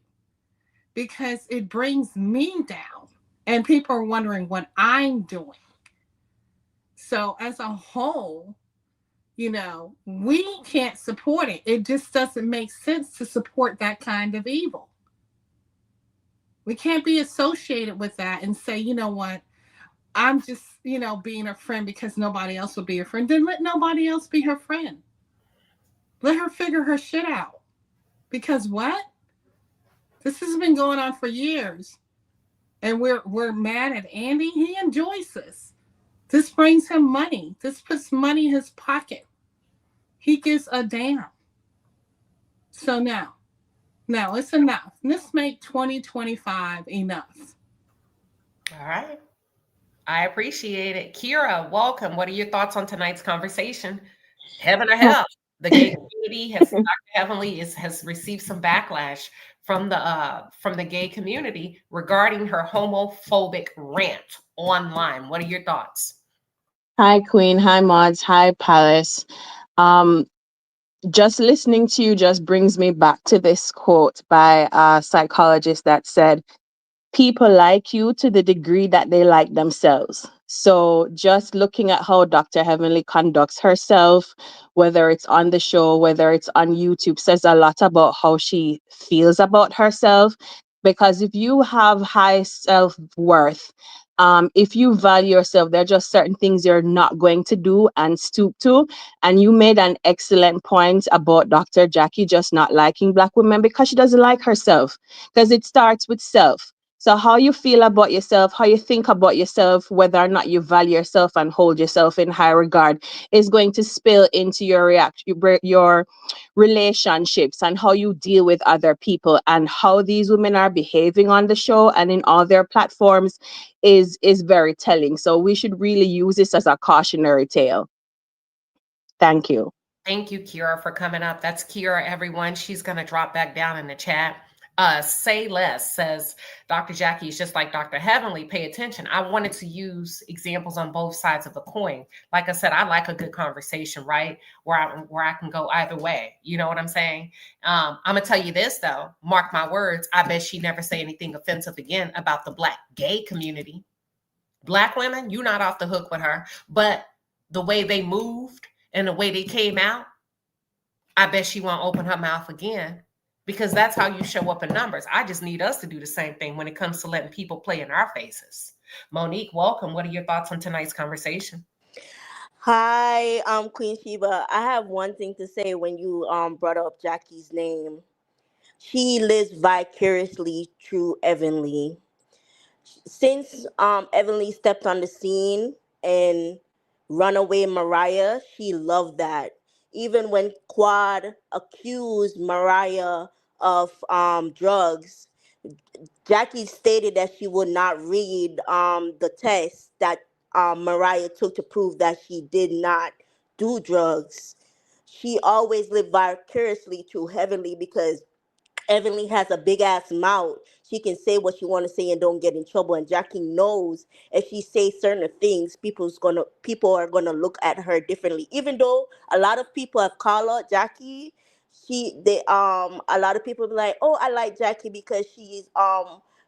because it brings me down. And people are wondering what I'm doing. So as a whole, You know, we can't support it. It just doesn't make sense to support that kind of evil. We can't be associated with that and say, you know what, I'm just, you know, being a friend because nobody else will be a friend. Then let nobody else be her friend. Let her figure her shit out. Because what? This has been going on for years. And we're mad at Andy. He enjoys this. This brings him money. This puts money in his pocket. He gives a damn. So now it's enough. Let's make 2025 enough. All right. I appreciate it. Kira, welcome. What are your thoughts on tonight's conversation? Heaven or hell? The gay community has Dr. Heavenly has received some backlash from the gay community regarding her homophobic rant online. What are your thoughts? Hi, Queen. Hi, Mods. Hi, Palace. Um, just listening to you just brings me back to this quote by a psychologist that said, people like you to the degree that they like themselves. So just looking at how Dr. Heavenly conducts herself, whether it's on the show, whether it's on YouTube, says a lot about how she feels about herself. Because if you have high self-worth, if you value yourself, there are just certain things you're not going to do and stoop to. And you made an excellent point about Dr. Jackie just not liking Black women because she doesn't like herself. Because it starts with self. So how you feel about yourself, how you think about yourself, whether or not you value yourself and hold yourself in high regard is going to spill into your your relationships and how you deal with other people, and how these women are behaving on the show and in all their platforms is very telling. So we should really use this as a cautionary tale. Thank you. Thank you, Kira, for coming up. That's Kira, everyone. She's going to drop back down in the chat. Say Less says, Dr. Jackie is just like Dr. Heavenly. Pay attention. I wanted to use examples on both sides of the coin. Like I said, I like a good conversation, right? Where I can go either way. You know what I'm saying? I'm going to tell you this, though. Mark my words. I bet she never say anything offensive again about the Black gay community. Black women, you're not off the hook with her. But the way they moved and the way they came out, I bet she won't open her mouth again, because that's how you show up in numbers. I just need us to do the same thing when it comes to letting people play in our faces. Monique, welcome. What are your thoughts on tonight's conversation? Hi, Queen Shiba. I have one thing to say when you brought up Jackie's name. She lives vicariously through Evanly. Since Evanly stepped on the scene and Runaway Mariah, she loved that. Even when Quad accused Mariah of drugs, Jackie stated that she would not read the test that Mariah took to prove that she did not do drugs. She always lived vicariously through Heavenly because Evanly has a big ass mouth. She can say what she want to say and don't get in trouble. And Jackie knows if she says certain things, people are gonna look at her differently. Even though a lot of people have called out Jackie, a lot of people be like, oh, I like Jackie because she's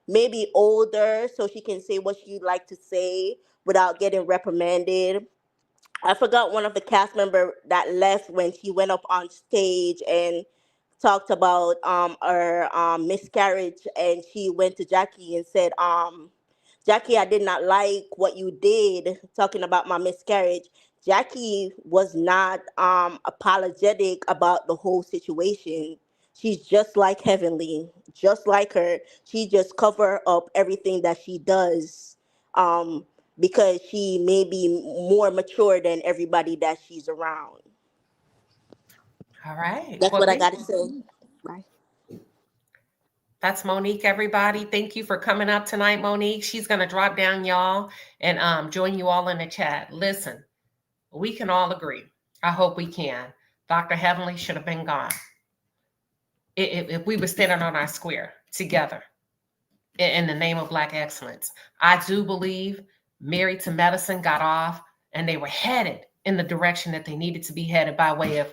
maybe older, so she can say what she like to say without getting reprimanded. I forgot one of the cast member that left when she went up on stage and talked about her miscarriage, and she went to Jackie and said, Jackie, I did not like what you did talking about my miscarriage. Jackie was not apologetic about the whole situation. She's just like Heavenly, just like her. She just cover up everything that she does because she may be more mature than everybody that she's around. All right. That's Well, what I thank got to you. say. Bye. That's Monique, everybody. Thank you for coming up tonight, Monique. She's going to drop down, y'all, and join you all in the chat. Listen, we can all agree. I hope we can. Dr. Heavenly should have been gone. If we were standing on our square together in the name of Black excellence. I do believe Married to Medicine got off and they were headed in the direction that they needed to be headed by way of,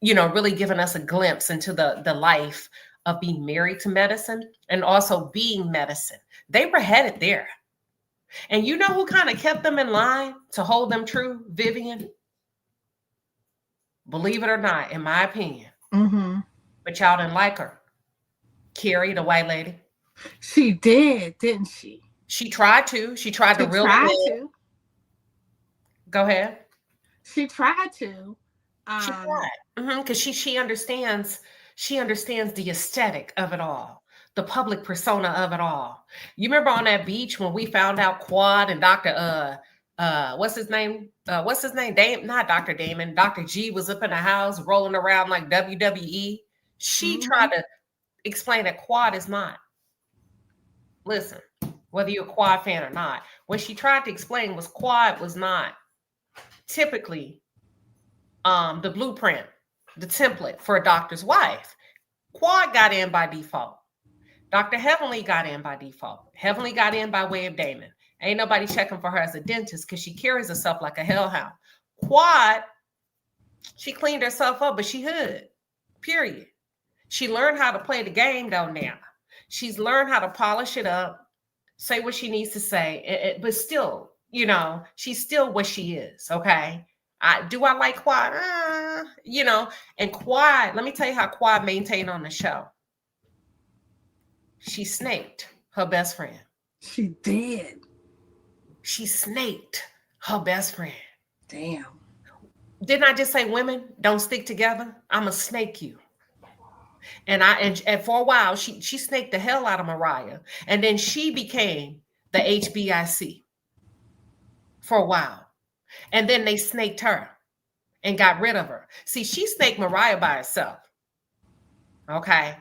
really giving us a glimpse into the life of being married to medicine and also being medicine. They were headed there. And you know who kind of kept them in line to hold them true, Vivian? Believe it or not, in my opinion. Mm-hmm. But y'all didn't like her. Carrie, the white lady. She did, didn't she? She tried to. She tried to She reel tried it in. to. Go ahead. She tried to. She tried. Because she understands. She understands the aesthetic of it all, the public persona of it all. You remember on that beach when we found out Quad and Dr. What's his name? Not Dr. Damon. Dr. G was up in the house rolling around like WWE. She tried to explain that Quad is not. Listen, whether you're a Quad fan or not, what she tried to explain was Quad was not typically the blueprint, the template for a doctor's wife. Quad got in by default. Dr. Heavenly got in by default. Heavenly got in by way of Damon. Ain't nobody checking for her as a dentist because she carries herself like a hellhound. Quad, she cleaned herself up, but she hood. Period. She learned how to play the game though now. She's learned how to polish it up, say what she needs to say, but still, you know, she's still what she is, okay? Do I like Quad? You know, and Quad, let me tell you how Quad maintained on the show. She snaked her best friend. She did. She snaked her best friend. Damn. Didn't I just say women don't stick together? I'm a snake you. And for a while, she snaked the hell out of Mariah. And then she became the HBIC for a while. And then they snaked her and got rid of her. See, she snaked Mariah by herself. Okay.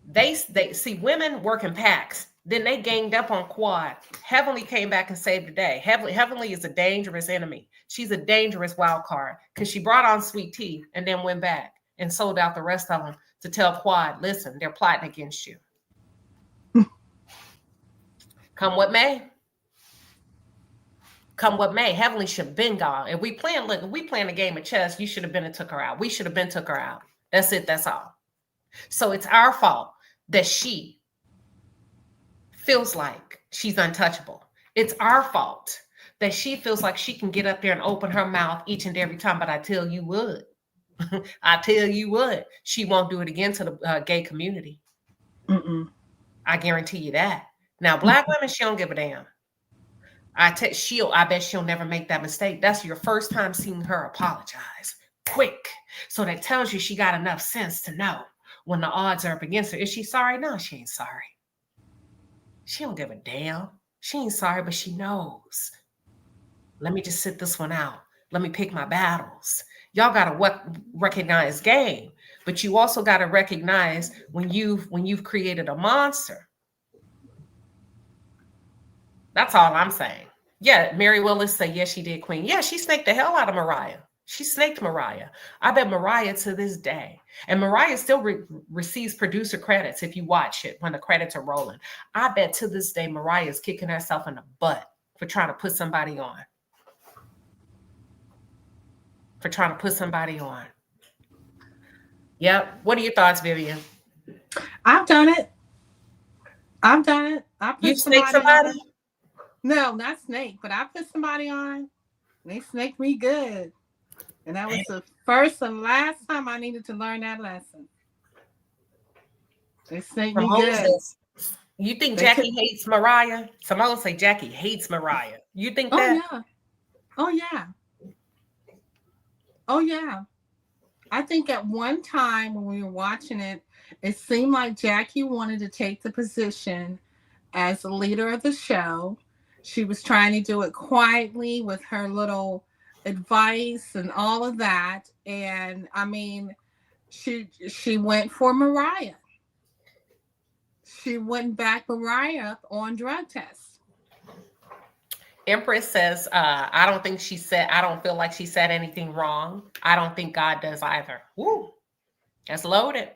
They see women work in packs. Then they ganged up on Quad. Heavenly came back and saved the day. Heavenly is a dangerous enemy. She's a dangerous wild card because she brought on Sweet Tea and then went back and sold out the rest of them to tell Quad, listen, they're plotting against you. Come what may. Come what may. Heavenly should have been gone. If we playing a game of chess, you should have been and took her out. We should have been took her out. That's it. That's all. So it's our fault that she feels like she's untouchable. It's our fault that she feels like she can get up there and open her mouth each and every time. But I tell you what, she won't do it again to the gay community. I guarantee you that. Now, Black women, she don't give a damn. I bet she'll never make that mistake. That's your first time seeing her apologize quick. So that tells you she got enough sense to know when the odds are up against her. Is she sorry? No, she ain't sorry. She don't give a damn. She ain't sorry, but she knows. Let me just sit this one out. Let me pick my battles. Y'all gotta recognize game, but you also gotta recognize when you've created a monster. That's all I'm saying. Yeah, Mary Willis said, yes, she did, Queen. Yeah, she snaked the hell out of Mariah. She snaked Mariah. I bet Mariah to this day. And Mariah still receives producer credits if you watch it when the credits are rolling. I bet to this day Mariah is kicking herself in the butt for trying to put somebody on. Yep. What are your thoughts, Vivian? I've done it. I put you snaked somebody? On. No, not snake, but I put somebody on. They snaked me good. And that was the first and last time I needed to learn that lesson. They snaked me good. You think Jackie hates Mariah? Simone say Jackie hates Mariah. You think that? Yeah. Oh, yeah. Oh, yeah. I think at one time when we were watching it, it seemed like Jackie wanted to take the position as the leader of the show. She was trying to do it quietly with her little advice and all of that. And I mean, she went for Mariah. She wouldn't back Mariah up on drug tests. Empress says, I don't feel like she said anything wrong. I don't think God does either. Woo, that's loaded.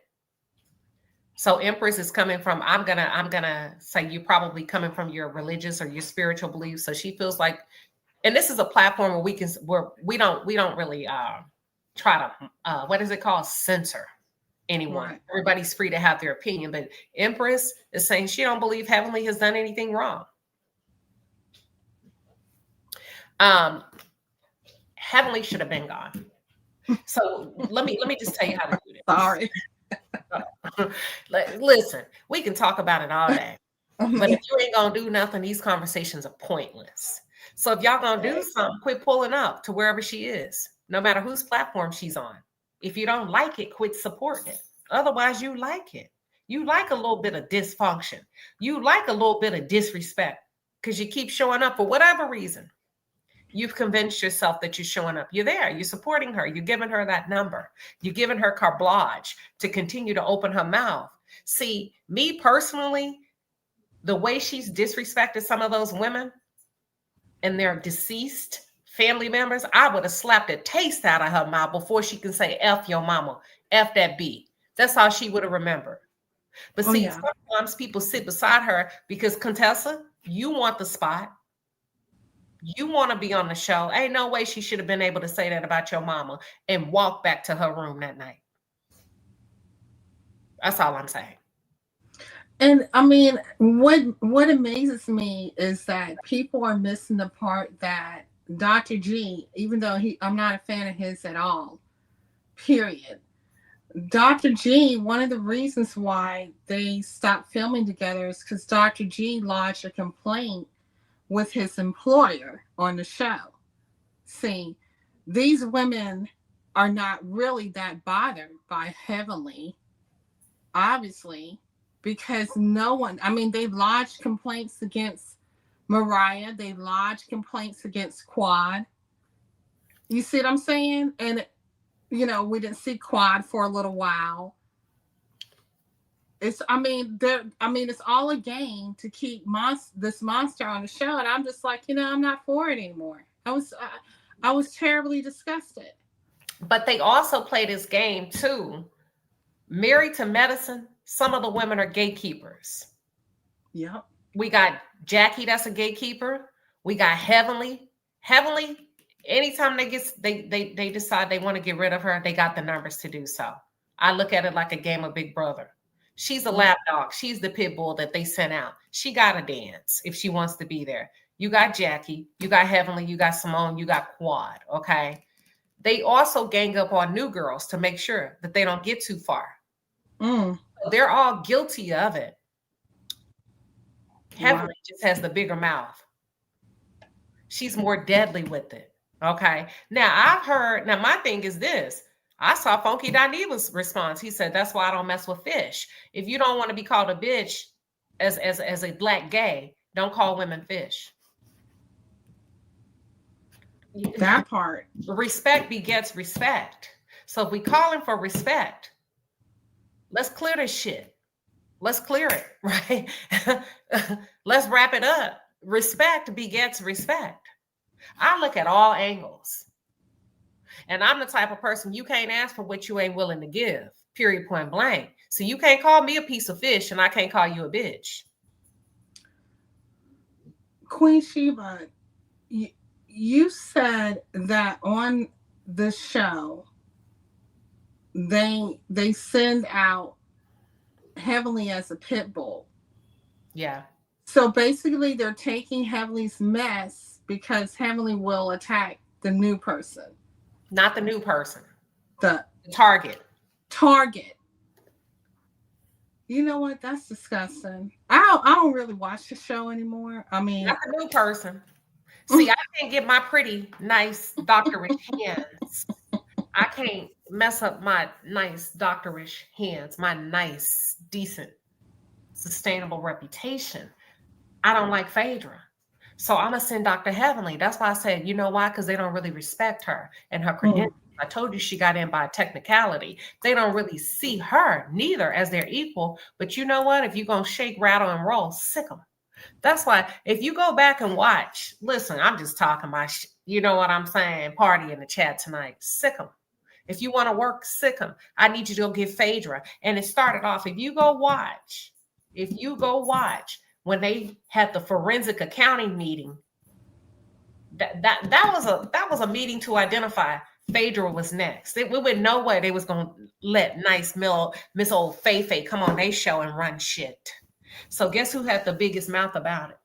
So Empress is coming from, I'm gonna say you're probably coming from your religious or your spiritual beliefs. So she feels like, and this is a platform where we don't really try to what is it called? Censor anyone. Right. Everybody's free to have their opinion, but Empress is saying she don't believe Heavenly has done anything wrong. Heavenly should have been gone. So let me just tell you how to do this. Sorry. Listen, we can talk about it all day. But if you ain't gonna do nothing, these conversations are pointless. So if y'all gonna do something, quit pulling up to wherever she is, no matter whose platform she's on. If you don't like it, quit supporting it. Otherwise, you like it. You like a little bit of dysfunction. You like a little bit of disrespect because you keep showing up for whatever reason. You've convinced yourself that you're showing up. You're there. You're supporting her. You're giving her that number. You're giving her carte blanche to continue to open her mouth. See, me personally, the way she's disrespected some of those women and their deceased family members, I would have slapped a taste out of her mouth before she can say, F your mama, F that B. That's how she would have remembered. But see, sometimes people sit beside her because, Contessa, you want the spot. You want to be on the show. Ain't no way she should have been able to say that about your mama and walk back to her room that night. That's all I'm saying. And I mean, what amazes me is that people are missing the part that Dr. G, even though I'm not a fan of his at all, period. Dr. G, one of the reasons why they stopped filming together is because Dr. G lodged a complaint with his employer on the show. See, these women are not really that bothered by Heavenly, obviously, because no one, I mean, they lodged complaints against Mariah, they lodged complaints against Quad. You see what I'm saying? And, you know, we didn't see Quad for a little while. It's all a game to keep this monster on the show, and I'm just like, I'm not for it anymore. I was terribly disgusted. But they also play this game too. Married to Medicine, some of the women are gatekeepers. Yep. We got Jackie, that's a gatekeeper. We got Heavenly. Heavenly, anytime they decide they want to get rid of her, they got the numbers to do so. I look at it like a game of Big Brother. She's a lap dog. She's the pit bull that they sent out. She got to dance if she wants to be there. You got Jackie, you got Heavenly, you got Simone, you got Quad, okay? They also gang up on new girls to make sure that they don't get too far. They're all guilty of it. Heavenly just has the bigger mouth. She's more deadly with it, okay? Now, my thing is this. I saw Funky Dinevah's response. He said, that's why I don't mess with fish. If you don't want to be called a bitch as a black gay, don't call women fish. That part. Respect begets respect. So if we calling for respect, let's clear this shit. Let's clear it, right? Let's wrap it up. Respect begets respect. I look at all angles. And I'm the type of person you can't ask for what you ain't willing to give, period, point blank. So you can't call me a piece of fish and I can't call you a bitch. Queen Sheba, you said that on the show, they send out Heavenly as a pit bull. Yeah. So basically they're taking Heavenly's mess because Heavenly will attack the new person. Not the new person. The target. You know what? That's disgusting. I don't really watch the show anymore. I mean, not the new person. See, I can't get my pretty, nice, doctorish hands. I can't mess up my nice, doctorish hands, my nice, decent, sustainable reputation. I don't like Phaedra. So I'm going to send Dr. Heavenly. That's why I said, you know why? Because they don't really respect her and her credentials. I told you she got in by technicality. They don't really see her neither as their equal. But you know what? If you're going to shake, rattle, and roll, sick them. That's why if you go back and watch, listen, I'm just talking about, you know what I'm saying? Party in the chat tonight. Sick them. If you want to work, sick them. I need you to go get Phaedra. And it started off, if you go watch, when they had the forensic accounting meeting, that was a meeting to identify Phaedra was next. We wouldn't know way they was gonna let nice Miss Old Faye come on they show and run shit. So guess who had the biggest mouth about it?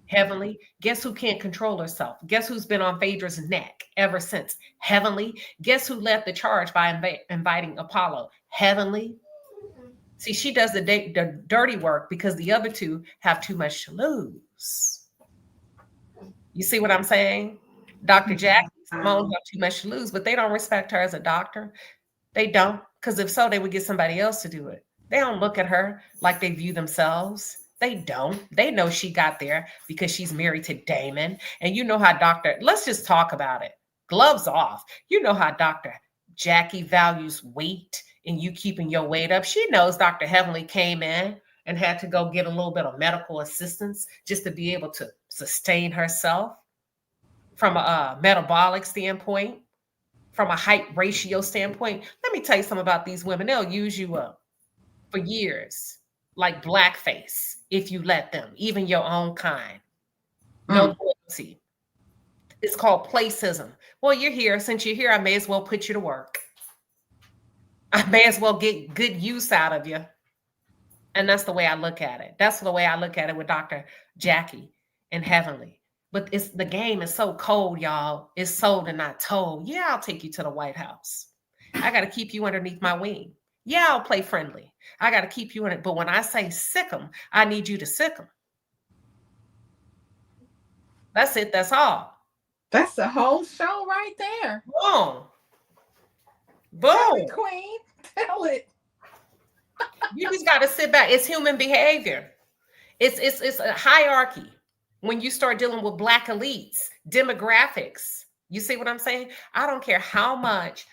Heavenly, guess who can't control herself? Guess who's been on Phaedra's neck ever since? Heavenly, guess who led the charge by inviting Apollo? Heavenly. See, she does the dirty work because the other two have too much to lose. You see what I'm saying? Dr. Jackie, Simone have too much to lose, but they don't respect her as a doctor. They don't, because if so, they would get somebody else to do it. They don't look at her like they view themselves. They don't. They know she got there because she's married to Damon. And you know how let's just talk about it. Gloves off. You know how Dr. Jackie values weight and you keeping your weight up. She knows Dr. Heavenly came in and had to go get a little bit of medical assistance just to be able to sustain herself from a metabolic standpoint, from a height ratio standpoint. Let me tell you something about these women. They'll use you up for years, like blackface, if you let them, even your own kind. No loyalty. It's called placism. Well, you're here. Since you're here, I may as well put you to work. I may as well get good use out of you. And that's the way I look at it. That's the way I look at it with Dr. Jackie and Heavenly. But the game is so cold, y'all. It's sold and not told. Yeah, I'll take you to the White House. I got to keep you underneath my wing. Yeah, I'll play friendly. I got to keep you in it. But when I say sick them, I need you to sick them. That's it. That's all. That's the whole show right there. Boom. Tell it, Queen. Tell it. You just got to sit back. It's human behavior. It's a hierarchy. When you start dealing with Black elites, demographics, you see what I'm saying? I don't care how much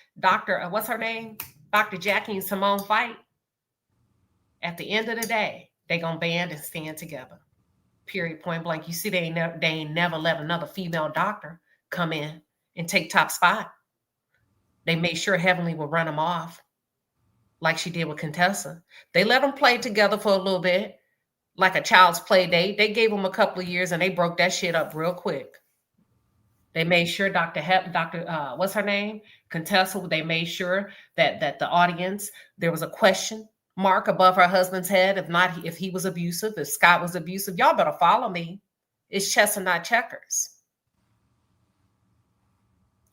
what's her name? Dr. Jackie and Simone fight. At the end of the day, they gonna band and stand together. Period, point blank. You see, they ain't never let another female doctor come in and take top spot. They made sure Heavenly would run them off, like she did with Contessa. They let them play together for a little bit, like a child's play date. They gave them a couple of years and they broke that shit up real quick. They made sure what's her name? Contessa, they made sure that the audience, there was a question mark above her husband's head. If he was abusive, if Scott was abusive, y'all better follow me. It's chess and not checkers.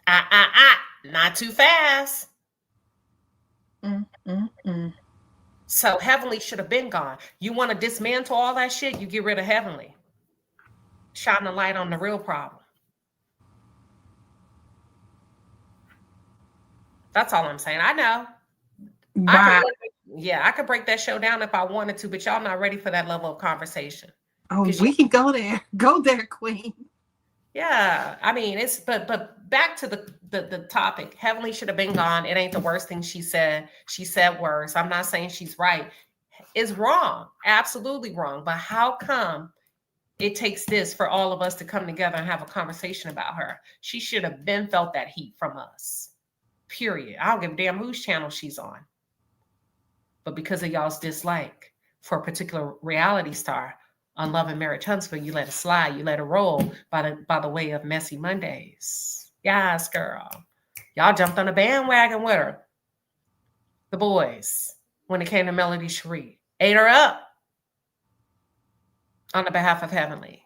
Not too fast. So Heavenly should have been gone. You want to dismantle all that shit, you get rid of Heavenly. Shine the light on the real problem. That's all I'm saying. I know. Wow. I could break that show down if I wanted to, but y'all not ready for that level of conversation. Oh, we can go there. Go there, Queen. Yeah, I mean, but back to the topic. Heavenly should have been gone. It ain't the worst thing she said. She said worse. I'm not saying she's right. It's wrong. Absolutely wrong. But how come it takes this for all of us to come together and have a conversation about her? She should have been felt that heat from us. Period. I don't give a damn whose channel she's on. But because of y'all's dislike for a particular reality star on Love and Marriage Huntsville, you let it slide, you let it roll by the way of Messy Mondays. Yes, girl. Y'all jumped on a bandwagon with her. The boys, when it came to Melody Cherie, ate her up on the behalf of Heavenly.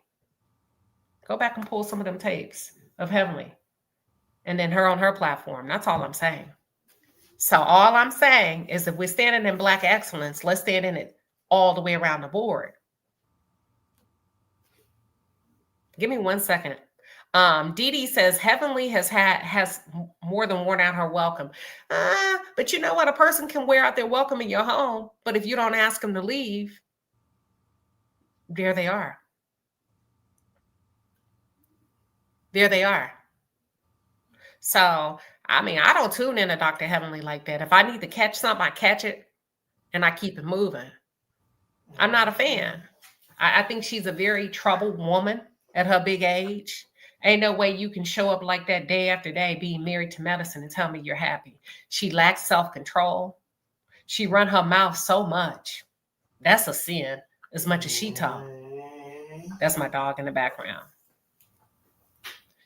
Go back and pull some of them tapes of Heavenly and then her on her platform. That's all I'm saying. So all I'm saying is if we're standing in Black excellence, let's stand in it all the way around the board. Give me 1 second. Dee Dee says Heavenly has more than worn out her welcome. But you know what? A person can wear out their welcome in your home, but if you don't ask them to leave, there they are. There they are. So, I mean, I don't tune into Dr. Heavenly like that. If I need to catch something, I catch it and I keep it moving. I'm not a fan. I think she's a very troubled woman at her big age. Ain't no way you can show up like that day after day being married to medicine and tell me you're happy. She lacks self-control. She run her mouth so much. That's a sin as much as she talk. That's my dog in the background.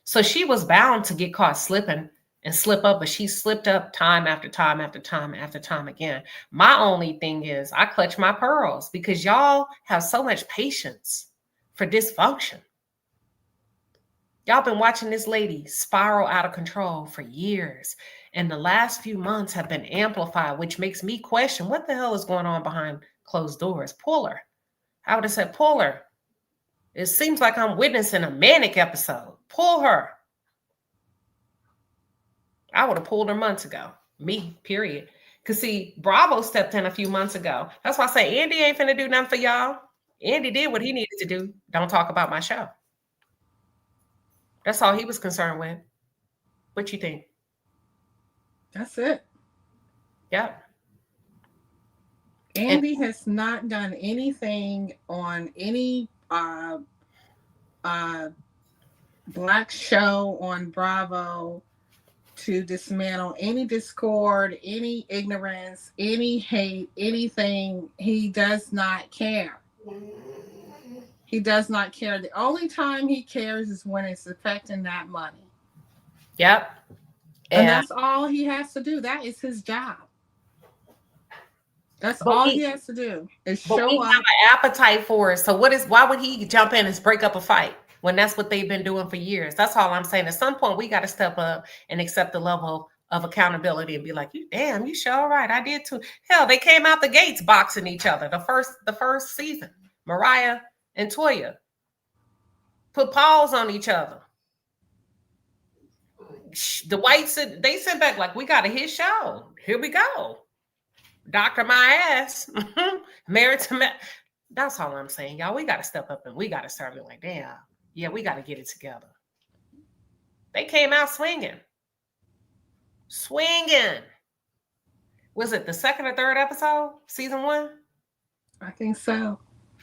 So she was bound to get caught slipping and slip up, but she slipped up time after time after time after time again. My only thing is I clutch my pearls because y'all have so much patience for dysfunction. Y'all been watching this lady spiral out of control for years. And the last few months have been amplified, which makes me question what the hell is going on behind closed doors. Pull her. I would have said, pull her. It seems like I'm witnessing a manic episode. Pull her. I would have pulled her months ago. Me, period. Because see, Bravo stepped in a few months ago. That's why I say Andy ain't finna do nothing for y'all. Andy did what he needed to do. Don't talk about my show. That's all he was concerned with. What you think? That's it. Yep. Andy has not done anything on any black show on Bravo to dismantle any discord, any ignorance, any hate, anything. He does not care. He does not care. The only time he cares is when it's affecting that money. Yep. And that's all he has to do. That is his job. That's all he has to do is show up. Have an appetite for it. So why would he jump in and break up a fight when that's what they've been doing for years? That's all I'm saying. At some point, we got to step up and accept the level of accountability and be like, you sure right. I did too. Hell, they came out the gates boxing each other. The first season, Mariah and Toya put paws on each other. The whites, they sit back like, we got a hit show. Here we go. Doctor my ass. Married to that's all I'm saying, y'all. We got to step up and we got to start being like, damn, yeah, we got to get it together. They came out swinging. Was it the second or third episode, season 1? I think so.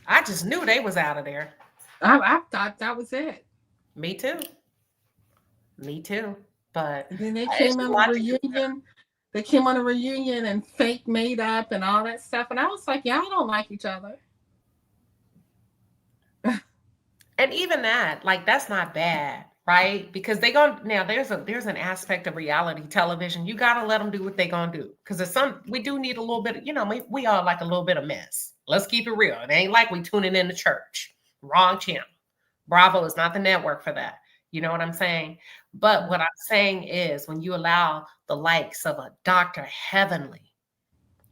I just knew they was out of there. I thought that was it. Me too. But and then they came on a reunion. They came on a reunion and fake made up and all that stuff. And I was like, y'all don't like each other. And even that, like, that's not bad, right? Because now there's an aspect of reality television. You got to let them do what they going to do. Because we do need a little bit, we all like a little bit of mess. Let's keep it real. It ain't like we tuning in to church. Wrong channel. Bravo is not the network for that. You know what I'm saying? But what I'm saying is when you allow the likes of a Dr. Heavenly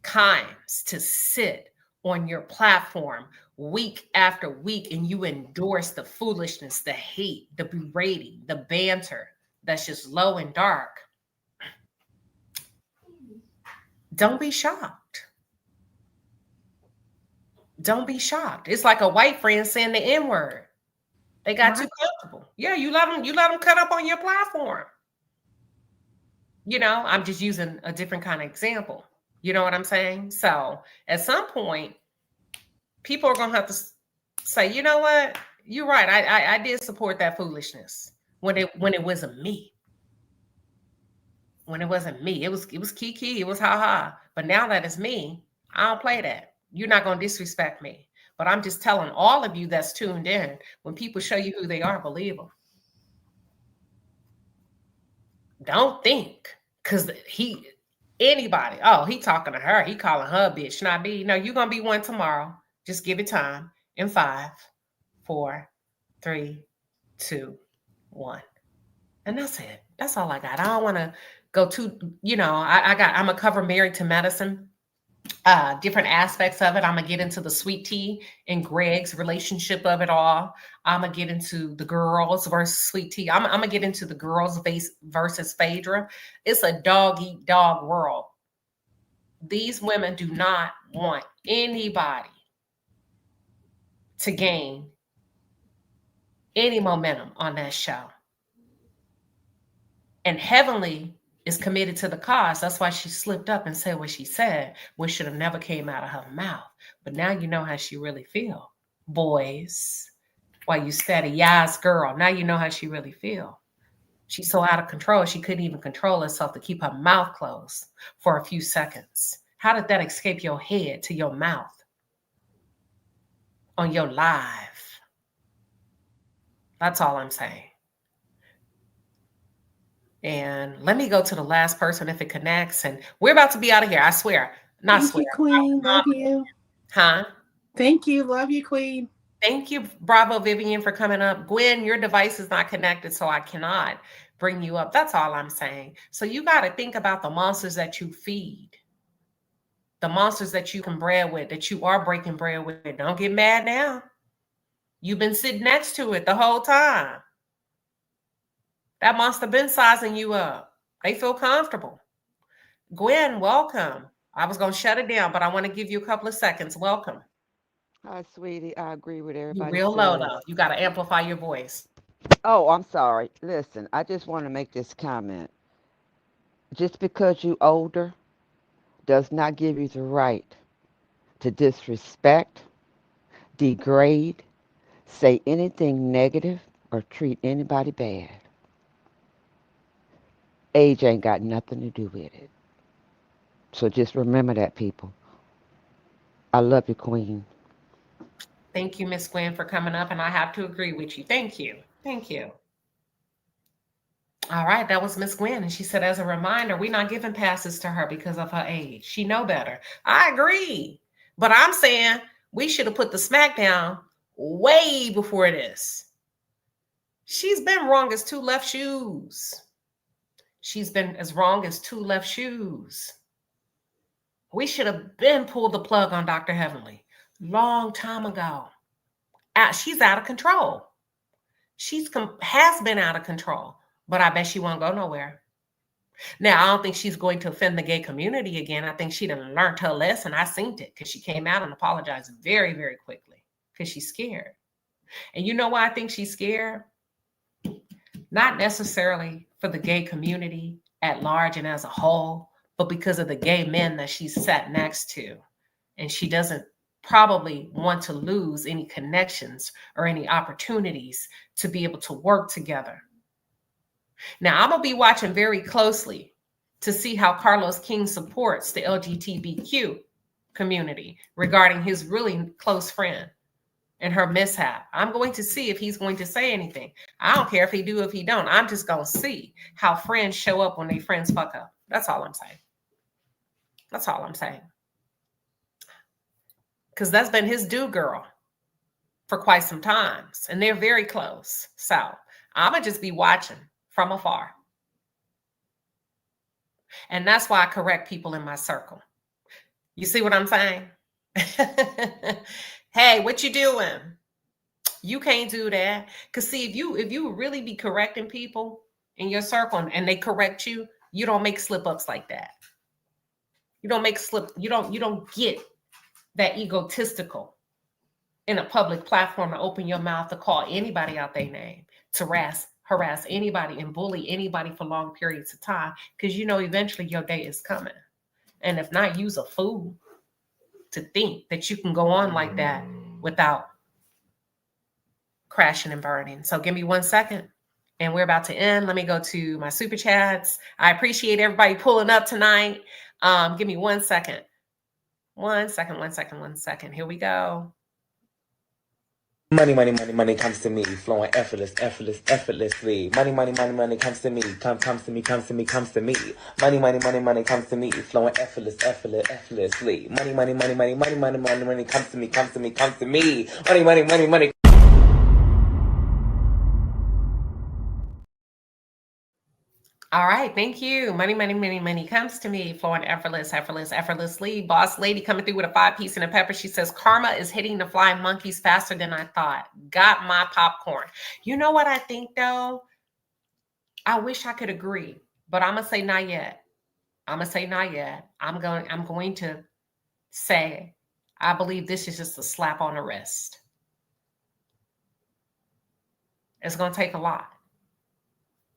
Kimes to sit on your platform week after week and you endorse the foolishness, the hate, the berating, the banter that's just low and dark, don't be shocked. Don't be shocked. It's like a white friend saying the N-word. They got too comfortable. Yeah, you let them cut up on your platform. I'm just using a different kind of example. You know what I'm saying? So at some point, people are gonna have to say, you know what? You're right. I did support that foolishness when it wasn't me. When it wasn't me, it was Kiki, it was ha. But now that it's me, I don't play that. You're not gonna disrespect me. But I'm just telling all of you that's tuned in, when people show you who they are, believe them. Don't think because anybody, he talking to her, he calling her a bitch, not me. No, you're going to be one tomorrow. Just give it time. In 5, 4, 3, 2, 1. And that's it. That's all I got. I don't want to go too, I'm going to cover Married to Medicine. Different aspects of it. I'm gonna get into the sweet tea and Greg's relationship of it all. I'm gonna get into the girls versus sweet tea. I'm gonna get into the girls versus Phaedra. It's a dog eat dog world. These women do not want anybody to gain any momentum on that show. And Heavenly is committed to the cause. That's why she slipped up and said what she said, which should have never came out of her mouth. But now you know how she really feel. Boys, while you steady, yes, girl, now you know how she really feel. She's so out of control, she couldn't even control herself to keep her mouth closed for a few seconds. How did that escape your head to your mouth on your live? That's all I'm saying. And let me go to the last person if it connects. And we're about to be out of here. I swear. Thank you, Queen. Love you. Huh? Thank you. Love you, Queen. Thank you, Bravo Vivian, for coming up. Gwen, your device is not connected, so I cannot bring you up. That's all I'm saying. So you got to think about the monsters that you feed, the monsters that you can bread with, that you are breaking bread with. Don't get mad now. You've been sitting next to it the whole time. That monster been sizing you up. They feel comfortable. Gwen, welcome. I was going to shut it down, but I want to give you a couple of seconds. Welcome. Hi, sweetie. I agree with You're everybody real low, says. though. You got to amplify your voice. Oh, I'm sorry. Listen, I just want to make this comment. Just because you older does not give you the right to disrespect, degrade, say anything negative, or treat anybody bad. Age ain't got nothing to do with it. So just remember that, people. I love you, Queen. Thank you, Miss Gwen, for coming up, and I have to agree with you. Thank you. Thank you. All right, that was Miss Gwen, and she said, as a reminder, we're not giving passes to her because of her age. She know better. I agree, but I'm saying we should have put the smack down way before this. She's been wrong as two left shoes. She's been as wrong as two left shoes. We should have been pulled the plug on Dr. Heavenly long time ago. She's out of control. Has been out of control, but I bet she won't go nowhere. Now, I don't think she's going to offend the gay community again. I think she done learned her lesson. I seen it because she came out and apologized very, very quickly because she's scared. And you know why I think she's scared? Not necessarily for the gay community at large and as a whole, but because of the gay men that she's sat next to. And she doesn't probably want to lose any connections or any opportunities to be able to work together. Now, I'm going to be watching very closely to see how Carlos King supports the LGBTQ community regarding his really close friend and her mishap. I'm going to see if he's going to say anything. I don't care if he do, if he don't. I'm just going to see how friends show up when they friends fuck up. That's all I'm saying. That's all I'm saying. Because that's been his do girl for quite some times, and they're very close. So I'm going to just be watching from afar. And that's why I correct people in my circle. You see what I'm saying? Hey, what you doing? You can't do that. Because see, if you really be correcting people in your circle and they correct you, you don't make slip ups like that. You don't get that egotistical in a public platform to open your mouth to call anybody out their name, to harass anybody and bully anybody for long periods of time, because you know eventually your day is coming. And if not, use a fool to think that you can go on like that without crashing and burning. So give me 1 second and we're about to end. Let me go to my super chats. I appreciate everybody pulling up tonight. Give me 1 second. 1 second, 1 second, 1 second. Here we go. Money, money, money, money comes to me, flowing effortlessly. Money, money, money, money comes to me, comes to me, comes to me, comes to me. Money, money, money, money comes to me, flowing effortlessly. Money, money, money, money, money, money, money, money comes to me, comes to me, comes to me. Money, money, money, money. All right, thank you. Money, money, money, money comes to me, flowing effortlessly. Boss lady coming through with a 5-piece and a pepper. She says, karma is hitting the flying monkeys faster than I thought. Got my popcorn. You know what I think though? I wish I could agree, but I'm gonna say not yet. I'm going to say, I believe this is just a slap on the wrist. It's going to take a lot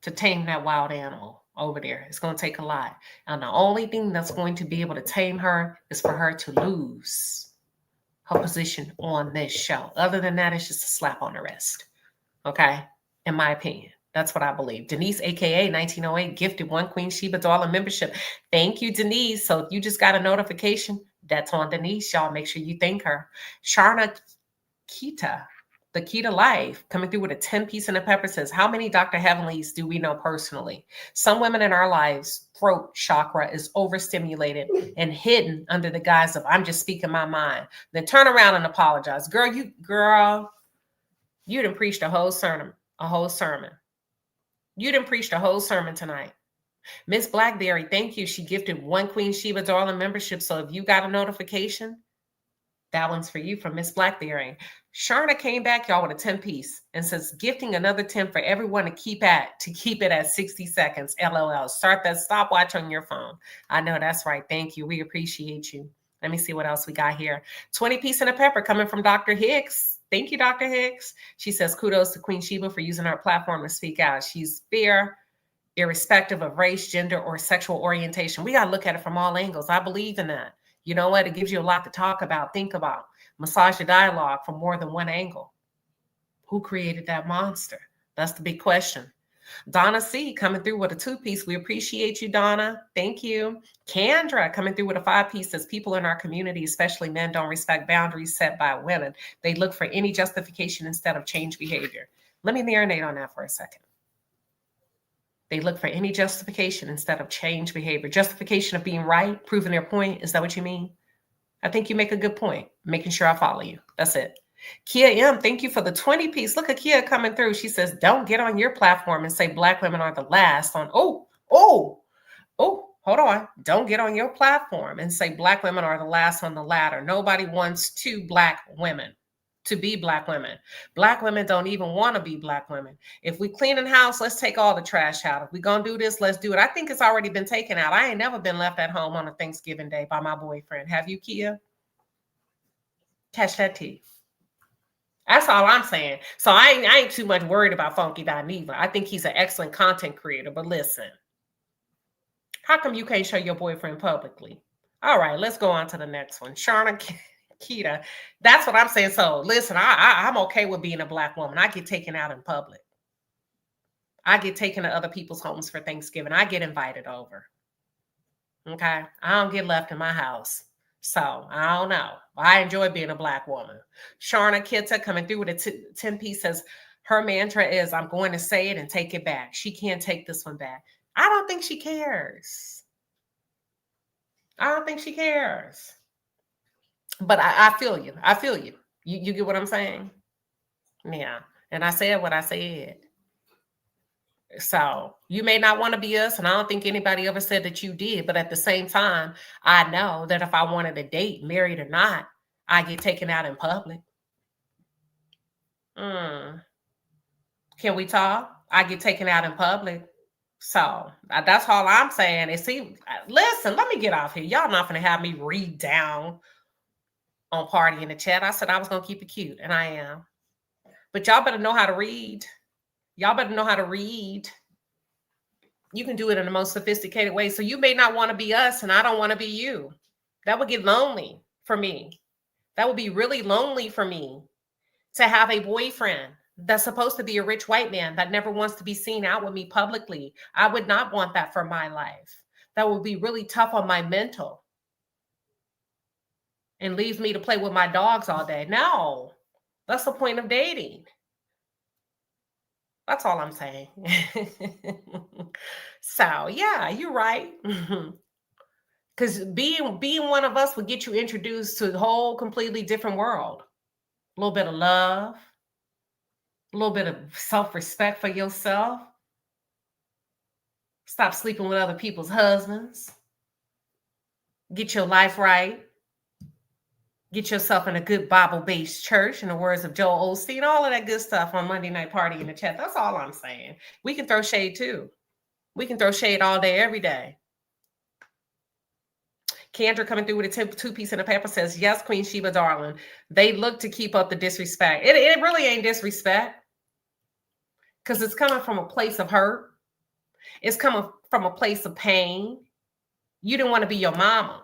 to tame that wild animal over there. It's going to take a lot. And the only thing that's going to be able to tame her is for her to lose her position on this show. Other than that, it's just a slap on the wrist. Okay? In my opinion. That's what I believe. Denise, aka 1908, gifted one Queen Sheba dollar membership. Thank you, Denise. So if you just got a notification, that's on Denise, y'all. Make sure you thank her. Sharna Kita, the key to life, coming through with a 10-piece and a pepper, says, how many Dr. Heavenlies do we know personally? Some women in our lives, throat chakra is overstimulated and hidden under the guise of, I'm just speaking my mind. Then turn around and apologize. Girl, You done preached a whole sermon. You done preached a whole sermon tonight. Miss Blackberry, thank you. She gifted one Queen Sheba Darling membership. So if you got a notification, that one's for you from Miss Blackberry. Sharna came back, y'all, with a 10-piece and says, gifting another 10 for everyone to keep it at 60 seconds. LOL. Start that stopwatch on your phone. I know that's right. Thank you. We appreciate you. Let me see what else we got here. 20-piece and a pepper coming from Dr. Hicks. Thank you, Dr. Hicks. She says, kudos to Queen Sheba for using her platform to speak out. She's fair, irrespective of race, gender, or sexual orientation. We got to look at it from all angles. I believe in that. You know what? It gives you a lot to talk about, think about, massage the dialogue from more than one angle. Who created that monster? That's the big question. Donna C coming through with a 2-piece. We appreciate you, Donna. Thank you. Kendra coming through with a 5-piece says people in our community, especially men, don't respect boundaries set by women. They look for any justification instead of change behavior. Let me marinate on that for a second. They look for any justification instead of change behavior. Justification of being right, proving their point. Is that what you mean? I think you make a good point. Making sure I follow you. That's it. Kia M, thank you for the 20-piece. Look at Kia coming through. She says, don't get on your platform and say Black women are the last on. Hold on. Don't get on your platform and say Black women are the last on the ladder. Nobody wants two Black women to be Black women. Black women don't even want to be Black women. If we clean the house, let's take all the trash out. If we're going to do this, let's do it. I think it's already been taken out. I ain't never been left at home on a Thanksgiving day by my boyfriend. Have you, Kia? Catch that tea. That's all I'm saying. So I ain't too much worried about Funky Dot neither. I think he's an excellent content creator. But listen, how come you can't show your boyfriend publicly? All right, let's go on to the next one. Sharna Kita. That's what I'm saying. So listen, I'm okay with being a Black woman. I get taken out in public. I get taken to other people's homes for Thanksgiving. I get invited over. Okay. I don't get left in my house. So I don't know. I enjoy being a Black woman. Sharna Kita coming through with a 10-piece says her mantra is, I'm going to say it and take it back. She can't take this one back. I don't think she cares. I don't think she cares. But I feel you. I feel you. You get what I'm saying? Yeah. And I said what I said. So you may not want to be us, and I don't think anybody ever said that you did. But at the same time, I know that if I wanted to date, married or not, I get taken out in public. Can we talk? I get taken out in public. So that's all I'm saying. It seems, listen, let me get off here. Y'all not going to have me read down on Party in the Chat. I said I was going to keep it cute, and I am. But y'all better know how to read. Y'all better know how to read. You can do it in the most sophisticated way. So you may not want to be us, and I don't want to be you. That would get lonely for me. That would be really lonely for me to have a boyfriend that's supposed to be a rich white man that never wants to be seen out with me publicly. I would not want that for my life. That would be really tough on my mental and leaves me to play with my dogs all day. No, that's the point of dating. That's all I'm saying. So yeah, you're right. Because being one of us would get you introduced to a whole completely different world. A little bit of love, a little bit of self-respect for yourself. Stop sleeping with other people's husbands. Get your life right. Get yourself in a good Bible-based church, in the words of Joel Osteen, all of that good stuff on Monday Night Party in the Chat. That's all I'm saying. We can throw shade too. We can throw shade all day, every day. Kendra coming through with a 2-piece and a pepper says, yes, Queen Sheba darling. They look to keep up the disrespect. It really ain't disrespect, because it's coming from a place of hurt. It's coming from a place of pain. You didn't want to be your mama.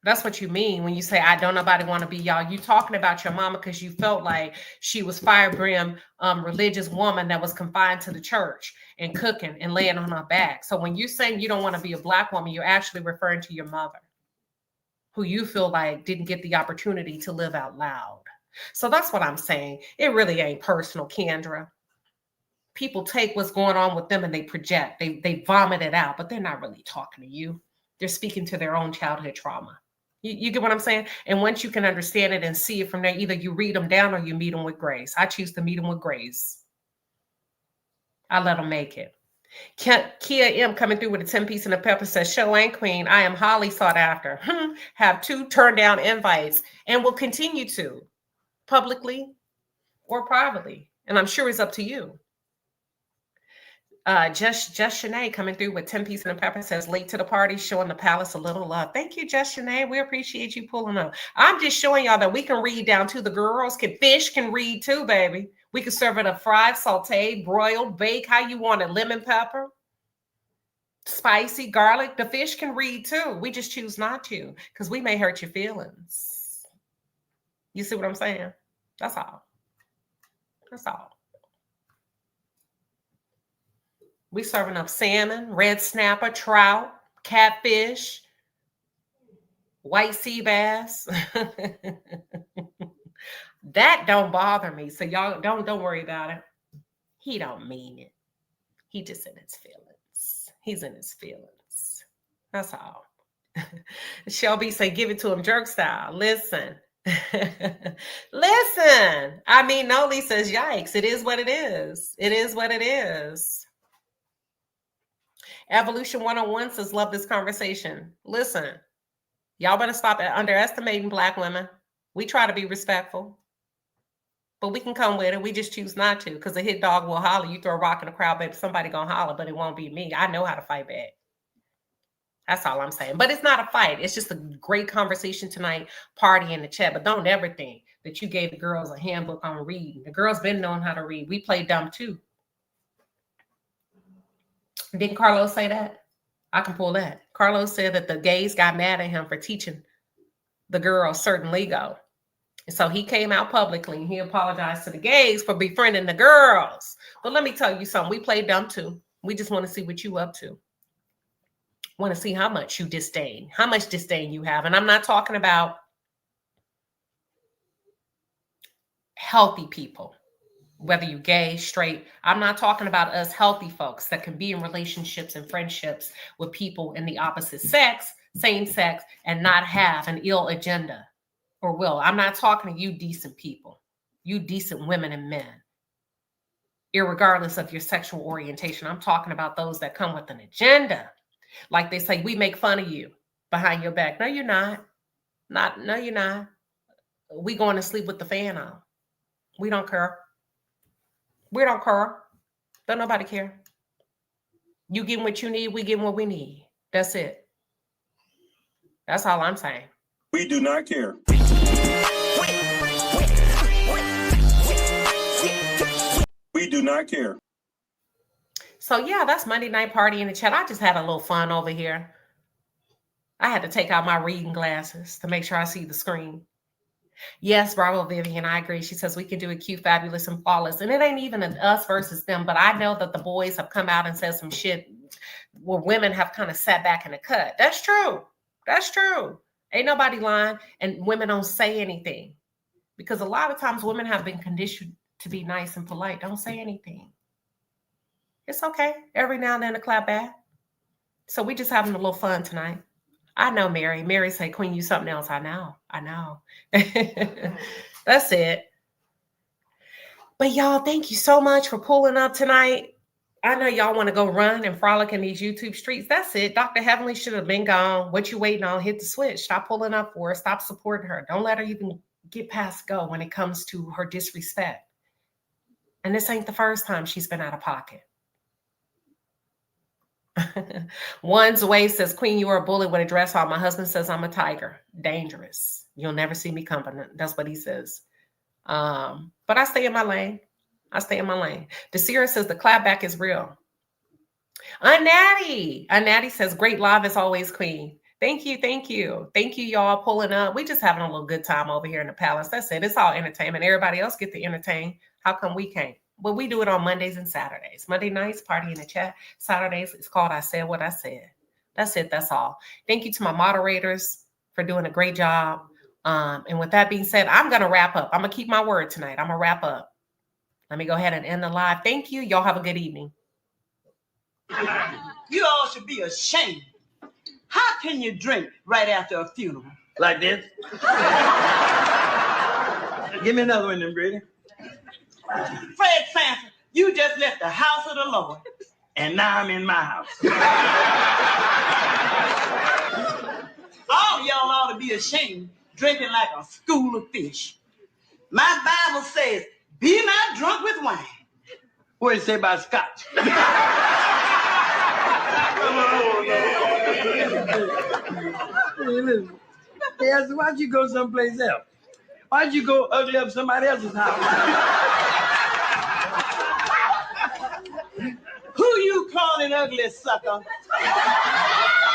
That's what you mean when you say, I don't nobody want to be y'all. You talking about your mama because you felt like she was firebrand religious woman that was confined to the church and cooking and laying on her back. So when you're saying you don't want to be a Black woman, you're actually referring to your mother, who you feel like didn't get the opportunity to live out loud. So that's what I'm saying. It really ain't personal, Kendra. People take what's going on with them and they project. They vomit it out, but they're not really talking to you. They're speaking to their own childhood trauma. You get what I'm saying? And once you can understand it and see it from there, either you read them down or you meet them with grace. I choose to meet them with grace. I let them make it. Kia M coming through with a 10-piece and a pepper says, show ain't queen. I am highly sought after. Have 2 turned down invites and will continue to publicly or privately. And I'm sure it's up to you. Just Shanae coming through with 10-piece and a pepper says, late to the party, showing the palace a little love. Thank you, Just Shanae. We appreciate you pulling up. I'm just showing y'all that we can read down to the girls. Fish can read too, baby. We can serve it up fried, sauteed, broiled, baked, how you want it, lemon pepper, spicy, garlic. The fish can read too. We just choose not to because we may hurt your feelings. You see what I'm saying? That's all. That's all. We serving up salmon, red snapper, trout, catfish, white sea bass. That don't bother me. So y'all don't worry about it. He don't mean it. He just in his feelings. He's in his feelings. That's all. Shelby say, give it to him jerk style. Listen. Listen. I mean, Noli says, yikes. It is what it is. It is what it is. Evolution 101 says, love this conversation. Listen, y'all better stop underestimating Black women. We try to be respectful, but we can come with it. We just choose not to because a hit dog will holler. You throw a rock in the crowd, baby, somebody gonna holler, but it won't be me. I know how to fight back. That's all I'm saying. But it's not a fight. It's just a great conversation tonight, party in the chat. But don't ever think that you gave the girls a handbook on reading. The girls been knowing how to read. We play dumb too. Didn't Carlos say that? I can pull that. Carlos said that the gays got mad at him for teaching the girls certain lingo. And so he came out publicly and he apologized to the gays for befriending the girls. But let me tell you something. We play dumb too. We just want to see what you up to. Want to see how much you disdain, how much disdain you have. And I'm not talking about healthy people. Whether you're gay, straight, I'm not talking about us healthy folks that can be in relationships and friendships with people in the opposite sex, same sex, and not have an ill agenda or will. I'm not talking to you decent people, you decent women and men, irregardless of your sexual orientation. I'm talking about those that come with an agenda. Like they say, we make fun of you behind your back. No, you're not. No, you're not. We going to sleep with the fan on. We don't care. We don't care. Don't nobody care. You getting what you need, we getting what we need. That's it. That's all I'm saying. We do not care. We do not care. So yeah, that's Monday night party in the chat. I just had a little fun over here. I had to take out my reading glasses to make sure I see the screen. Yes, bravo, Vivian. I agree. She says we can do it cute, fabulous, and flawless. And it ain't even an us versus them, but I know that the boys have come out and said some shit where women have kind of sat back in the cut. That's true. That's true. Ain't nobody lying. And women don't say anything because a lot of times women have been conditioned to be nice and polite. Don't say anything. It's okay. Every now and then to clap back. So we just having a little fun tonight. I know, Mary. Mary say, Queen, you something else. I know. That's it. But y'all, thank you so much for pulling up tonight. I know y'all want to go run and frolic in these YouTube streets. That's it. Dr. Heavenly should have been gone. What you waiting on? Hit the switch. Stop pulling up for her. Stop supporting her. Don't let her even get past go when it comes to her disrespect. And this ain't the first time she's been out of pocket. One's way says, Queen, you are a bully with a dress on. My husband says I'm a tiger. Dangerous. You'll never see me coming. That's what he says. But I stay in my lane. Desira says the clapback is real. Natty says, great live as always, Queen. Thank you, y'all pulling up. We just having a little good time over here in the palace. That's it. It's all entertainment. Everybody else get to entertain. How come we can't? Well, we do it on Mondays and Saturdays. Monday nights, party in the chat. Saturdays, it's called I Said What I Said. That's it. That's all. Thank you to my moderators for doing a great job. And with that being said, I'm going to wrap up. I'm going to keep my word tonight. I'm going to wrap up. Let me go ahead and end the live. Thank you. Y'all have a good evening. You all should be ashamed. How can you drink right after a funeral? Like this. Give me another one, then, Brady. Fred Sanford, you just left the house of the Lord, and now I'm in my house. All y'all ought to be ashamed, drinking like a school of fish. My Bible says, be not drunk with wine. What does it say about scotch? Yes, why'd you go someplace else? Why'd you go ugly up somebody else's house? Who you calling ugly, sucker?